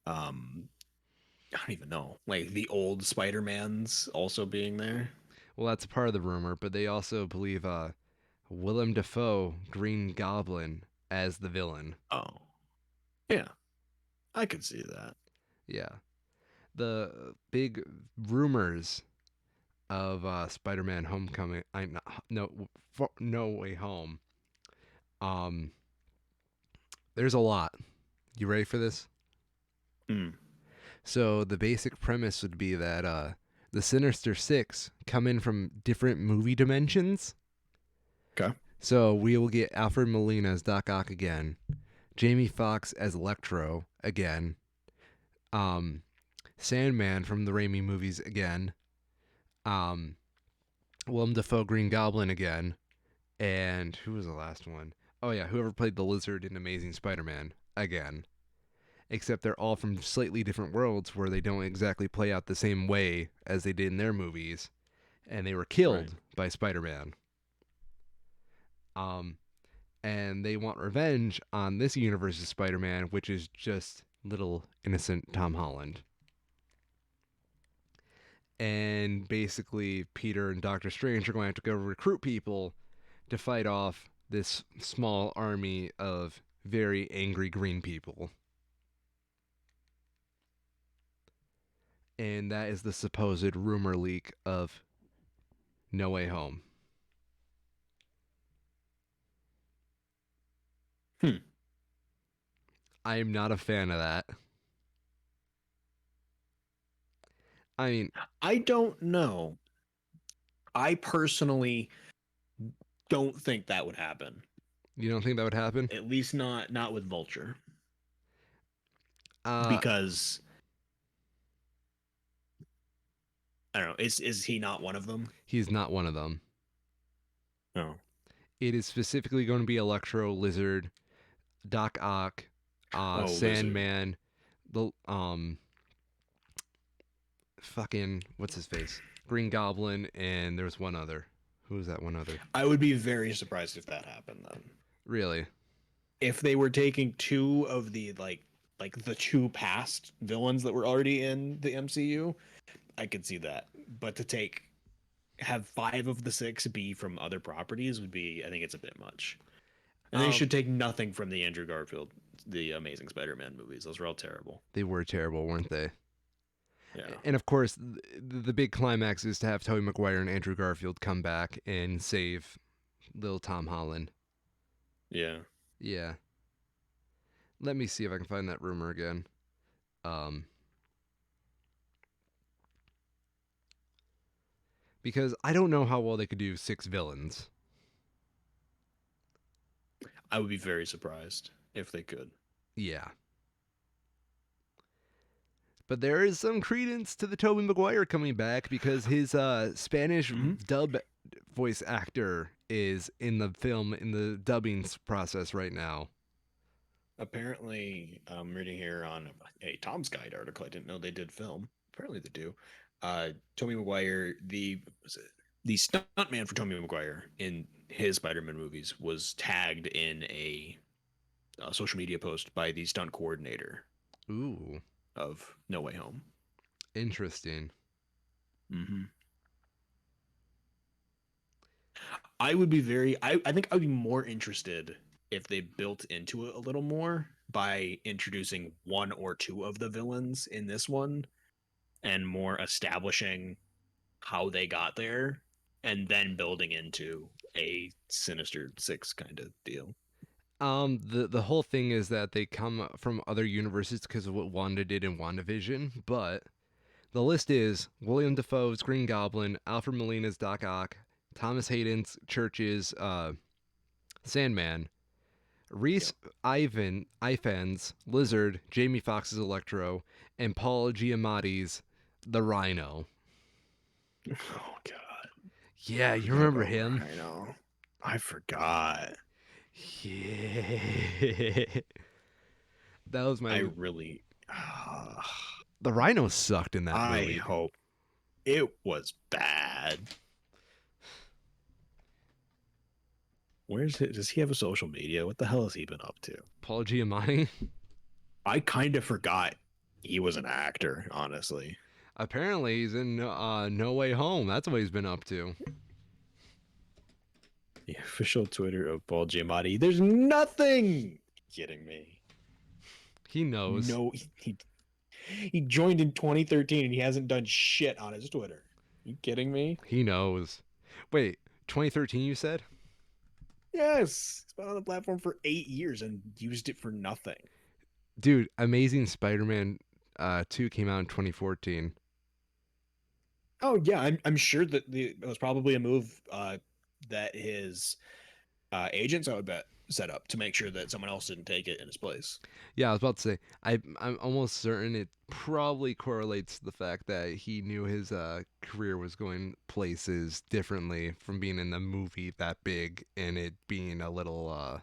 um, I don't even know, like the old Spider-Mans also being there. Well, that's part of the rumor, but they also believe Willem Dafoe, Green Goblin, as the villain. Oh, yeah, I could see that. Yeah. The big rumors of Spider-Man Homecoming, No Way Home. Um, there's a lot. You ready for this? Hmm. So the basic premise would be that the Sinister Six come in from different movie dimensions. Okay. So we will get Alfred Molina as Doc Ock again, Jamie Foxx as Electro again, um, Sandman from the Raimi movies again, um, Willem Dafoe Green Goblin again, and who was the last one? Oh yeah, whoever played the Lizard in Amazing Spider-Man again. Except they're all from slightly different worlds where they don't exactly play out the same way as they did in their movies, and they were Right. killed by Spider-Man. Um, and they want revenge on this universe's Spider-Man, which is just little innocent Tom Holland. And basically, Peter and Doctor Strange are going to have to go recruit people to fight off this small army of very angry green people. And that is the supposed rumor leak of No Way Home. Hmm. I am not a fan of that. I mean, I don't know. I personally don't think that would happen. you don't think that would happen? At least not with Vulture, Uh, because I don't know. Is he not one of them? he's not one of them. No. It is specifically going to be Electro, Lizard, Doc Ock, Oh, Lizard. Sandman, the fucking what's his face, Green Goblin, and there was one other. Who was that one other? I would be very surprised if that happened then. Really? If they were taking two of the like the two past villains that were already in the MCU, I could see that. But to have five of the six be from other properties would be, I think it's a bit much. And they Um, should take nothing from the Andrew Garfield, the Amazing Spider-Man movies. Those were all terrible. they were terrible, weren't they? Yeah. And of course, the big climax is to have Tobey Maguire and Andrew Garfield come back and save little Tom Holland. Yeah. Yeah. Let me see if I can find that rumor again. Um, because I don't know how well they could do six villains. I would be very surprised if they could. Yeah. But there is some credence to the Tobey Maguire coming back because his Spanish Mhm. dub voice actor is in the film in the dubbing process right now. Apparently, I'm reading here on a Tom's Guide article. I didn't know they did film. Apparently, they do. Tobey Maguire, the stuntman for Tobey Maguire in his Spider-Man movies, was tagged in a social media post by the stunt coordinator Ooh, of No Way Home. interesting. Mm-hmm. I would be I think I would be more interested if they built into it a little more by introducing one or two of the villains in this one and more establishing how they got there and then building into a Sinister Six kind of deal. The whole thing is that they come from other universes because of what Wanda did in WandaVision, but the list is William Defoe's Green Goblin, Alfred Molina's Doc Ock, Thomas Hayden's Church's Sandman, Yeah. Reese Ifans Lizard, Jamie Foxx's Electro, and Paul Giamatti's the Rhino. Oh God. Yeah, you Forgot remember about him? Rhino. I forgot. Yeah. That was I my. really The Rhino sucked in that I movie. hope it was bad. Where's it? Does he have a social media? What the hell has he been up to? Paul Giamatti. I kind of forgot he was an actor, honestly. Apparently, he's in No Way Home. That's what he's been up to. The official Twitter of Paul Giamatti. There's nothing. Kidding me? He knows. No, he joined in 2013 and he hasn't done shit on his Twitter. You kidding me? He knows. Wait, 2013 you said? Yes, he's been on the platform for 8 years and used it for nothing. Dude, Amazing Spider-Man 2 came out in 2014. Oh yeah, I'm sure that it was probably a move that his agents, I would bet, set up to make sure that someone else didn't take it in his place. Yeah, I was about to say, I'm almost certain it probably correlates to the fact that he knew his career was going places differently from being in the movie that big and it being a little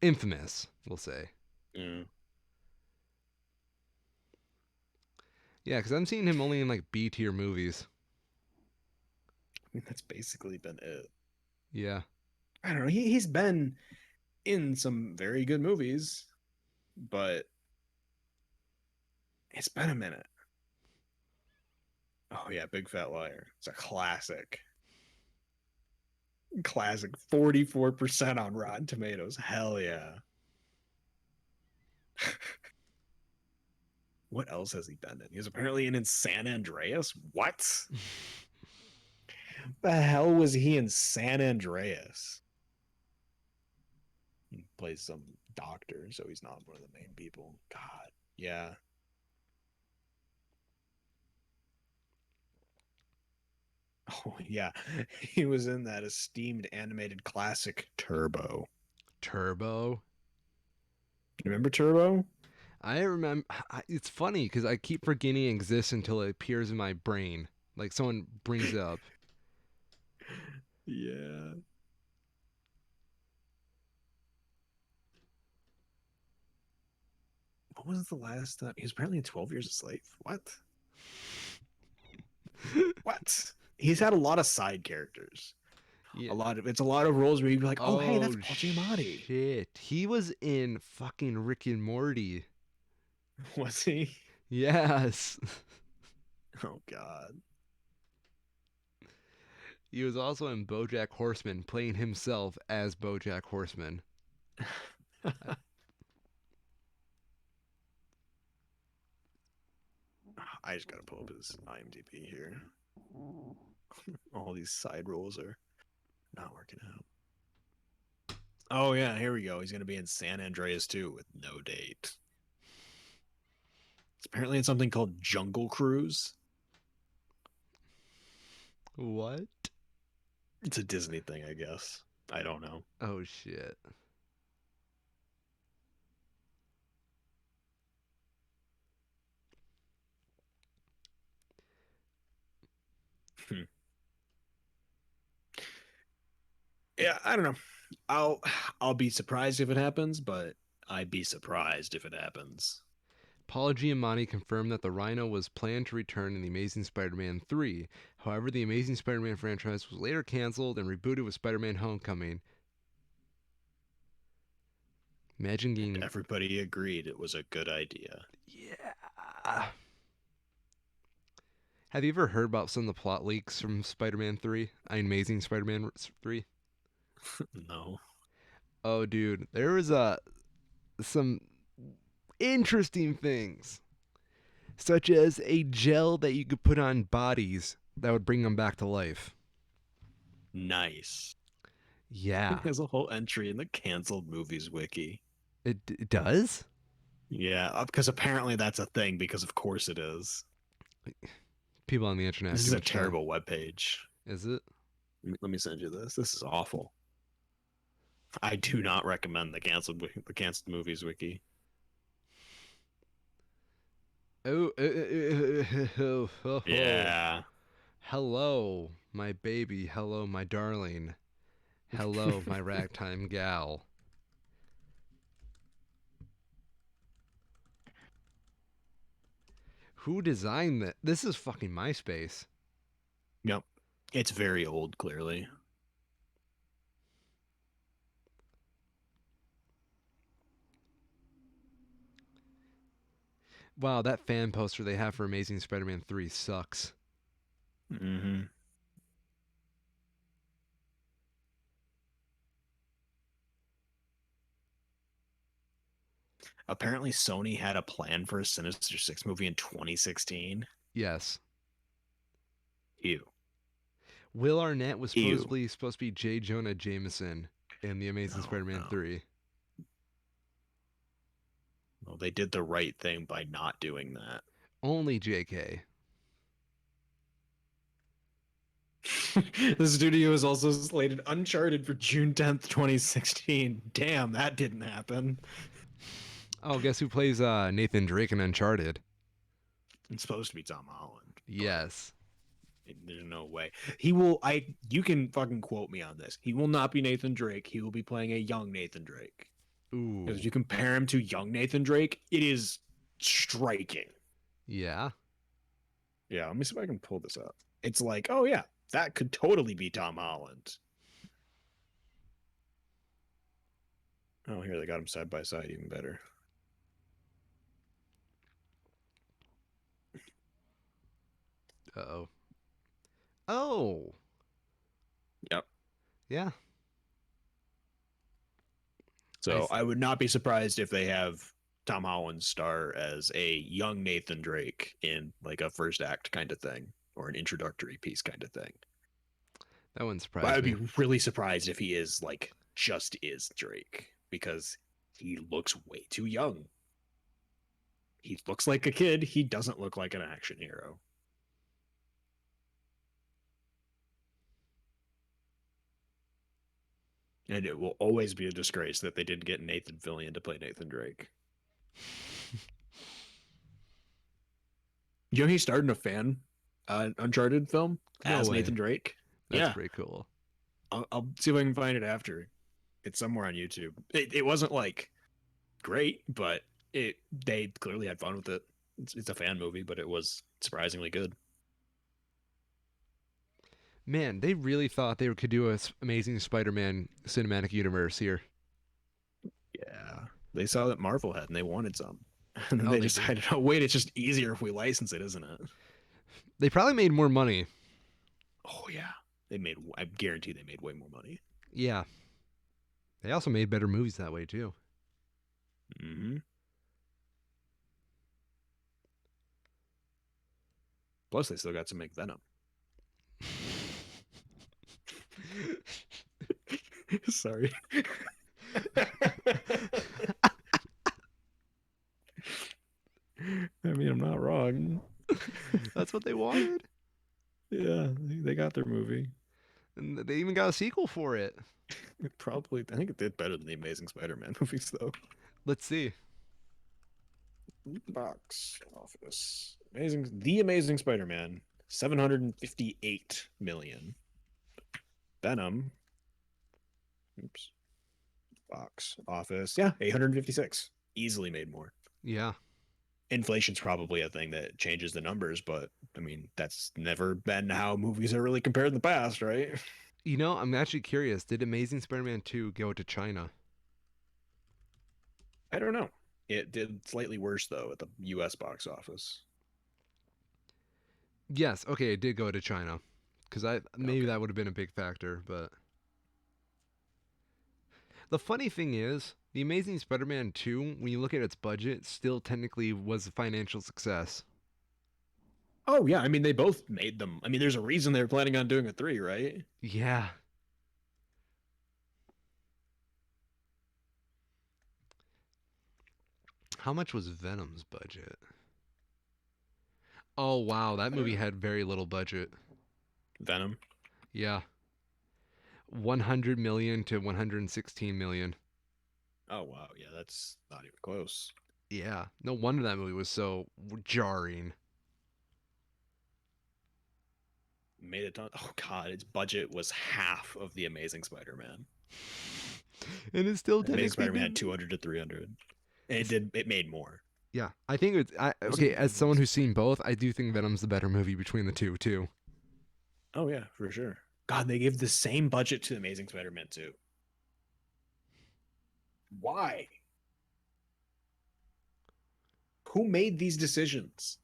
infamous, we'll say. Yeah. Yeah, because I'm seeing him only in like B tier movies. I mean, that's basically been it. Yeah. I don't know. He's been in some very good movies, but it's been a minute. Oh yeah, Big Fat Liar. It's a classic. Classic. 44% on Rotten Tomatoes. Hell yeah. What else has he been in? He was apparently in San Andreas. What? The hell was he in San Andreas? He plays some doctor, so he's not one of the main people. God, yeah. Oh yeah, he was in that esteemed animated classic Turbo. Turbo. Remember Turbo? I remember. It's funny because I keep forgetting it exists until it appears in my brain. Like someone brings it up. Yeah. What was the last time? He was apparently in 12 Years a Slave. What? What? He's had a lot of side characters. Yeah. It's a lot of roles where you'd be like, oh hey, that's Oh Paul Giamatti. shit! He was in fucking Rick and Morty. Was he? Yes. Oh god. He was also in Bojack Horseman, playing himself as Bojack Horseman. I just gotta pull up his IMDb here. All these side roles are not working out. Oh yeah, here we go. He's gonna be in San Andreas too with no date. It's apparently in something called Jungle Cruise. What? It's a Disney thing, I guess. I don't know. Oh shit. Yeah, I don't know. I'll be surprised if it happens, but I'd be surprised if it happens. Paul Giamatti confirmed that the Rhino was planned to return in The Amazing Spider-Man 3. However, the Amazing Spider-Man franchise was later canceled and rebooted with Spider-Man Homecoming. Imagine getting... Everybody agreed it was a good idea. Yeah. Have you ever heard about some of the plot leaks from Spider-Man 3? Amazing Spider-Man 3? No. Oh, dude. There was some interesting things, such as a gel that you could put on bodies that would bring them back to life. Nice. Yeah. There's a whole entry in the canceled movies wiki. It does? Yeah, because apparently that's a thing, because of course it is. People on the internet. This is a terrible webpage. Is it? Let me send you this. This is awful. I do not recommend the canceled movies wiki. Oh. Yeah. Hello, my baby. Hello, my darling. Hello, my ragtime gal. Who designed that? This is fucking MySpace. Yep. It's very old, clearly. Wow, that fan poster they have for Amazing Spider-Man 3 sucks. Mm-hmm. Apparently, Sony had a plan for a Sinister Six movie in 2016. Yes. Ew. Will Arnett was Ew. supposed to be J. Jonah Jameson in The Amazing Oh Spider-Man no. 3. Well, they did the right thing by not doing that. Only JK. The studio is also slated Uncharted for June 10th, 2016. Damn, that didn't happen. Oh, guess who plays Nathan Drake in Uncharted? It's supposed to be Tom Holland, but Yes. there's no way. He will you can fucking quote me on this. He will not be Nathan Drake. He will be playing a young Nathan Drake. Because if Ooh. you compare him to young Nathan Drake, it is striking. Yeah. Yeah, let me see if I can pull this up. It's like, oh yeah, that could totally be Tom Holland. Oh, here they got him side by side, even better. Uh-oh. Oh. Yep. Yeah. So I would not be surprised if they have Tom Holland star as a young Nathan Drake in like a first act kind of thing or an introductory piece kind of thing. That wouldn't But I surprise would me. be really surprised if he is like just is Drake because he looks way too young. He looks like a kid. He doesn't look like an action hero. And it will always be a disgrace that they didn't get Nathan Fillion to play Nathan Drake. You know he starred in a fan Uncharted film No as way. Nathan Drake. That's Yeah, pretty cool. I'll see if I can find it after. It's somewhere on YouTube. It wasn't like great, but they clearly had fun with it. It's a fan movie, but it was surprisingly good. Man, they really thought they could do a Amazing Spider-Man cinematic universe here. Yeah, they saw that Marvel had, and they wanted some, and then Oh, they they did. decided, oh wait, it's just easier if we license it, isn't it? They probably made more money. Oh yeah, they made. I guarantee they made way more money. Yeah. They also made better movies that way too. Mm-hmm. Plus, they still got to make Venom. Sorry. I mean, I'm not wrong. That's what they wanted. Yeah, they got their movie. And they even got a sequel for it. Probably, I think it did better than the Amazing Spider-Man movies, though. Let's see. Box office. The Amazing Spider-Man, 758 million. Venom. Oops. Box office. Yeah, 856. Easily made more. Yeah. Inflation's probably a thing that changes the numbers, but I mean, that's never been how movies are really compared in the past, right? You know, I'm actually curious. Did Amazing Spider-Man 2 go to China? I don't know. It did slightly worse though at the US box office. Yes. Okay, it did go to China. Because maybe Okay. that would have been a big factor, but the funny thing is, The Amazing Spider-Man 2, when you look at its budget, still technically was a financial success. Oh yeah, I mean they both made them. I mean, there's a reason they're planning on doing a 3, right? Yeah. How much was Venom's budget? Oh, wow. That I don't movie know. had very little budget. Venom. Yeah. 100 million to 116 million. Oh wow, yeah, that's not even close. Yeah. No wonder that movie was so jarring. Made a ton. Oh god, its budget was half of the Amazing Spider-Man. And it still Amazing technically Spider-Man did. had 200 to 300, and it It's, did. It made more. yeah. I think it's. Was Okay, it? as someone who's seen both, I do think Venom's the better movie between the two, too. Oh yeah, for sure. God, they gave the same budget to Amazing Spider-Man 2. Why? Who made these decisions?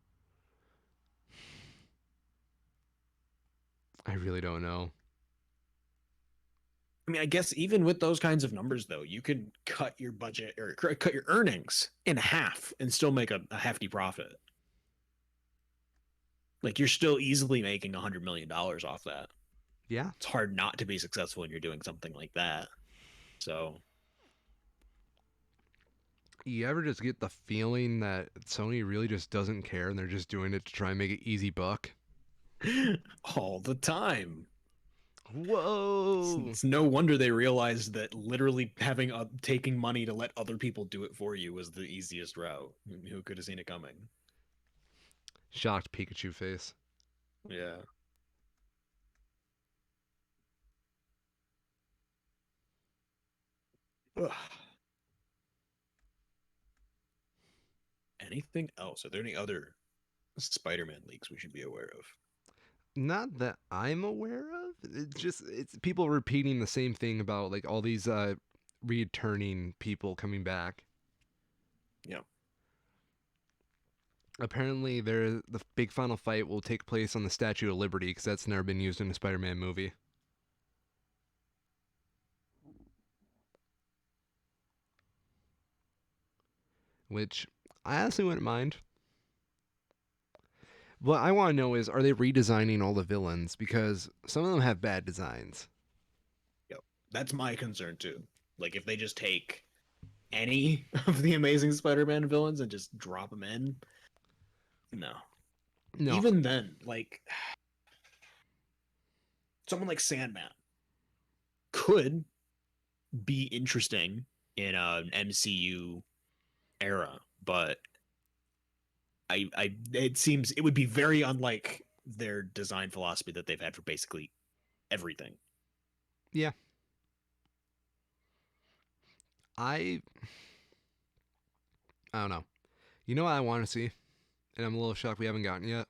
I really don't know. I mean, I guess even with those kinds of numbers, though, you could cut your budget or cut your earnings in half and still make a hefty profit. Like you're still easily making $100 million off that. Yeah. It's hard not to be successful when you're doing something like that. So, You ever just get the feeling that Sony really just doesn't care and they're just doing it to try and make an easy buck? all the time. Whoa. It's no wonder they realized that literally having taking money to let other people do it for you was the easiest route. Who could have seen it coming? Shocked Pikachu face. Yeah. Ugh. Anything else? Are there any other Spider-Man leaks we should be aware of? Not that I'm aware of. It's people repeating the same thing about like all these returning people coming back. Yeah. Apparently, the big final fight will take place on the Statue of Liberty because that's never been used in a Spider-Man movie. Which I honestly wouldn't mind. What I want to know is, are they redesigning all the villains? Because some of them have bad designs. Yep. That's my concern too. Like if they just take any of the Amazing Spider-Man villains and just drop them in, no. No, Even then, like someone like Sandman could be interesting in an MCU era, but it seems it would be very unlike their design philosophy that they've had for basically everything. yeah, I I don't know. You know what I want to see, and I'm a little shocked we haven't gotten yet.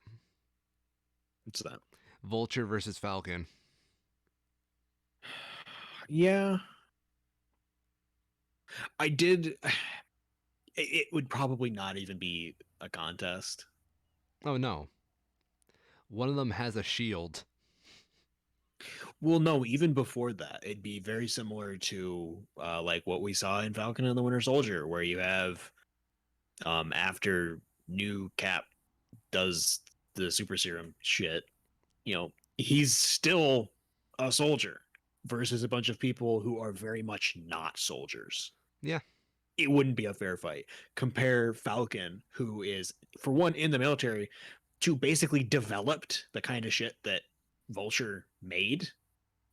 What's that? Vulture versus Falcon. Yeah, I did. It would probably not even be a contest. Oh no, one of them has a shield. Well, no, even before that, it'd be very similar to like what we saw in Falcon and the Winter Soldier, where you have after new Cap does the super serum shit, he's still a soldier versus a bunch of people who are very much not soldiers. Yeah, It wouldn't be a fair fight. Compare Falcon, who is, for one, in the military, to basically developed the kind of shit that Vulture made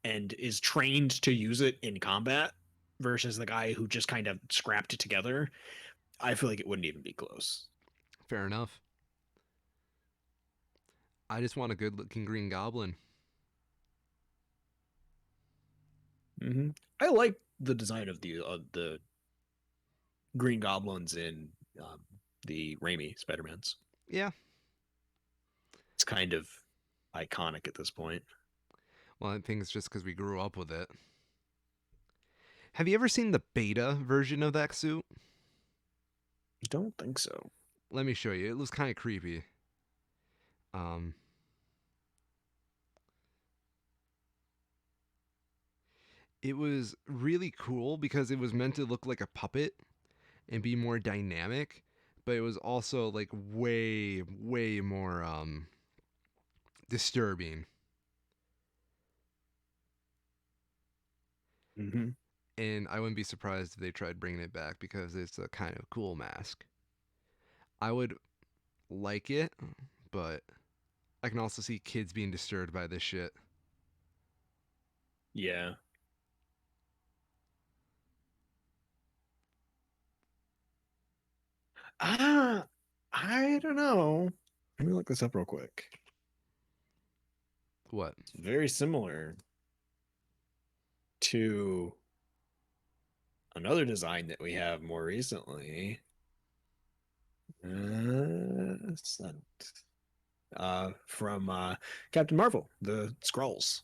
and is trained to use it in combat versus the guy who just kind of scrapped it together. I feel like it wouldn't even be close. fair enough. I just want a good-looking Green Goblin. Mm-hmm. I like the design of the Green Goblins in the Raimi Spider-Mans. Yeah. It's kind of iconic at this point. Well, I think it's just because we grew up with it. Have you ever seen the beta version of that suit? I don't think so. Let me show you. It was kind of creepy. Um, it was really cool because it was meant to look like a puppet and be more dynamic, but it was also like way, way more disturbing. Mm-hmm. And I wouldn't be surprised if they tried bringing it back because it's a kind of cool mask. I would like it, but I can also see kids being disturbed by this shit. Yeah. Ah, I don't know. Let me look this up real quick. What? It's very similar to another design that we have more recently. Sent. from Captain Marvel, the Skrulls.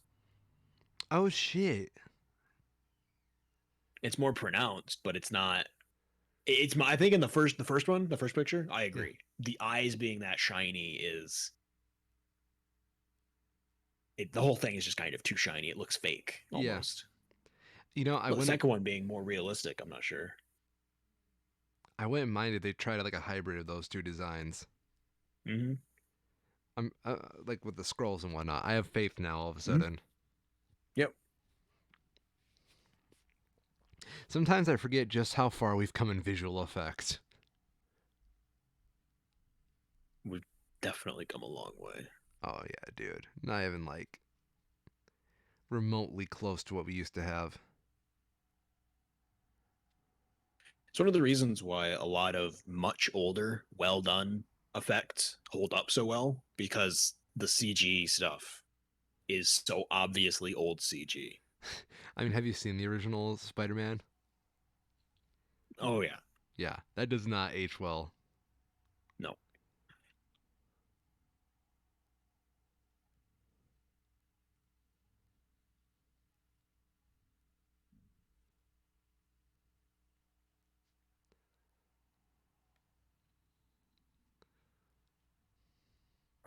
Oh shit. It's more pronounced, but it's not. It's my. I think in the first one, the first picture, I Yeah. agree. The eyes being that shiny is the whole thing is just kind of too shiny. It looks fake Yeah. almost. You know, I Well, the wouldn't second one being more realistic, I'm not sure. I wouldn't mind if they tried like a hybrid of those two designs. Mm-hmm. I'm like with the scrolls and whatnot. I have faith now all of a Mm-hmm. sudden. Yep, Sometimes I forget just how far we've come in visual effects. we've definitely come a long way. Oh yeah, dude. Not even like remotely close to what we used to have. It's one of the reasons why a lot of much older, well done effects hold up so well because the CG stuff is so obviously old CG. I mean, have you seen the original Spider-Man? Oh yeah, Yeah, that does not age well. no.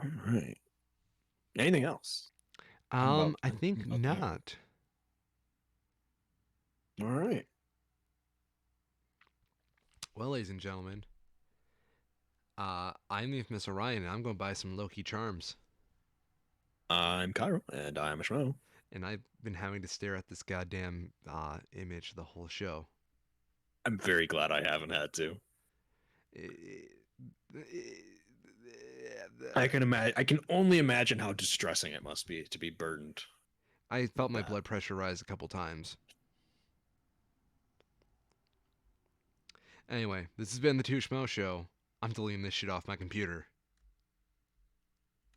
All right. Anything else about I think that? not. All right. Well, ladies and gentlemen, I'm the infamous Orion, and I'm going to buy some Loki charms. I'm Cairo, and I'm Schmo. And I've been having to stare at this goddamn image the whole show. I'm very glad I haven't had to. I can imagine. I can only imagine how distressing it must be to be burdened I felt with my that. blood pressure rise a couple times. Anyway, this has been the Two Schmo Show. I'm deleting this shit off my computer.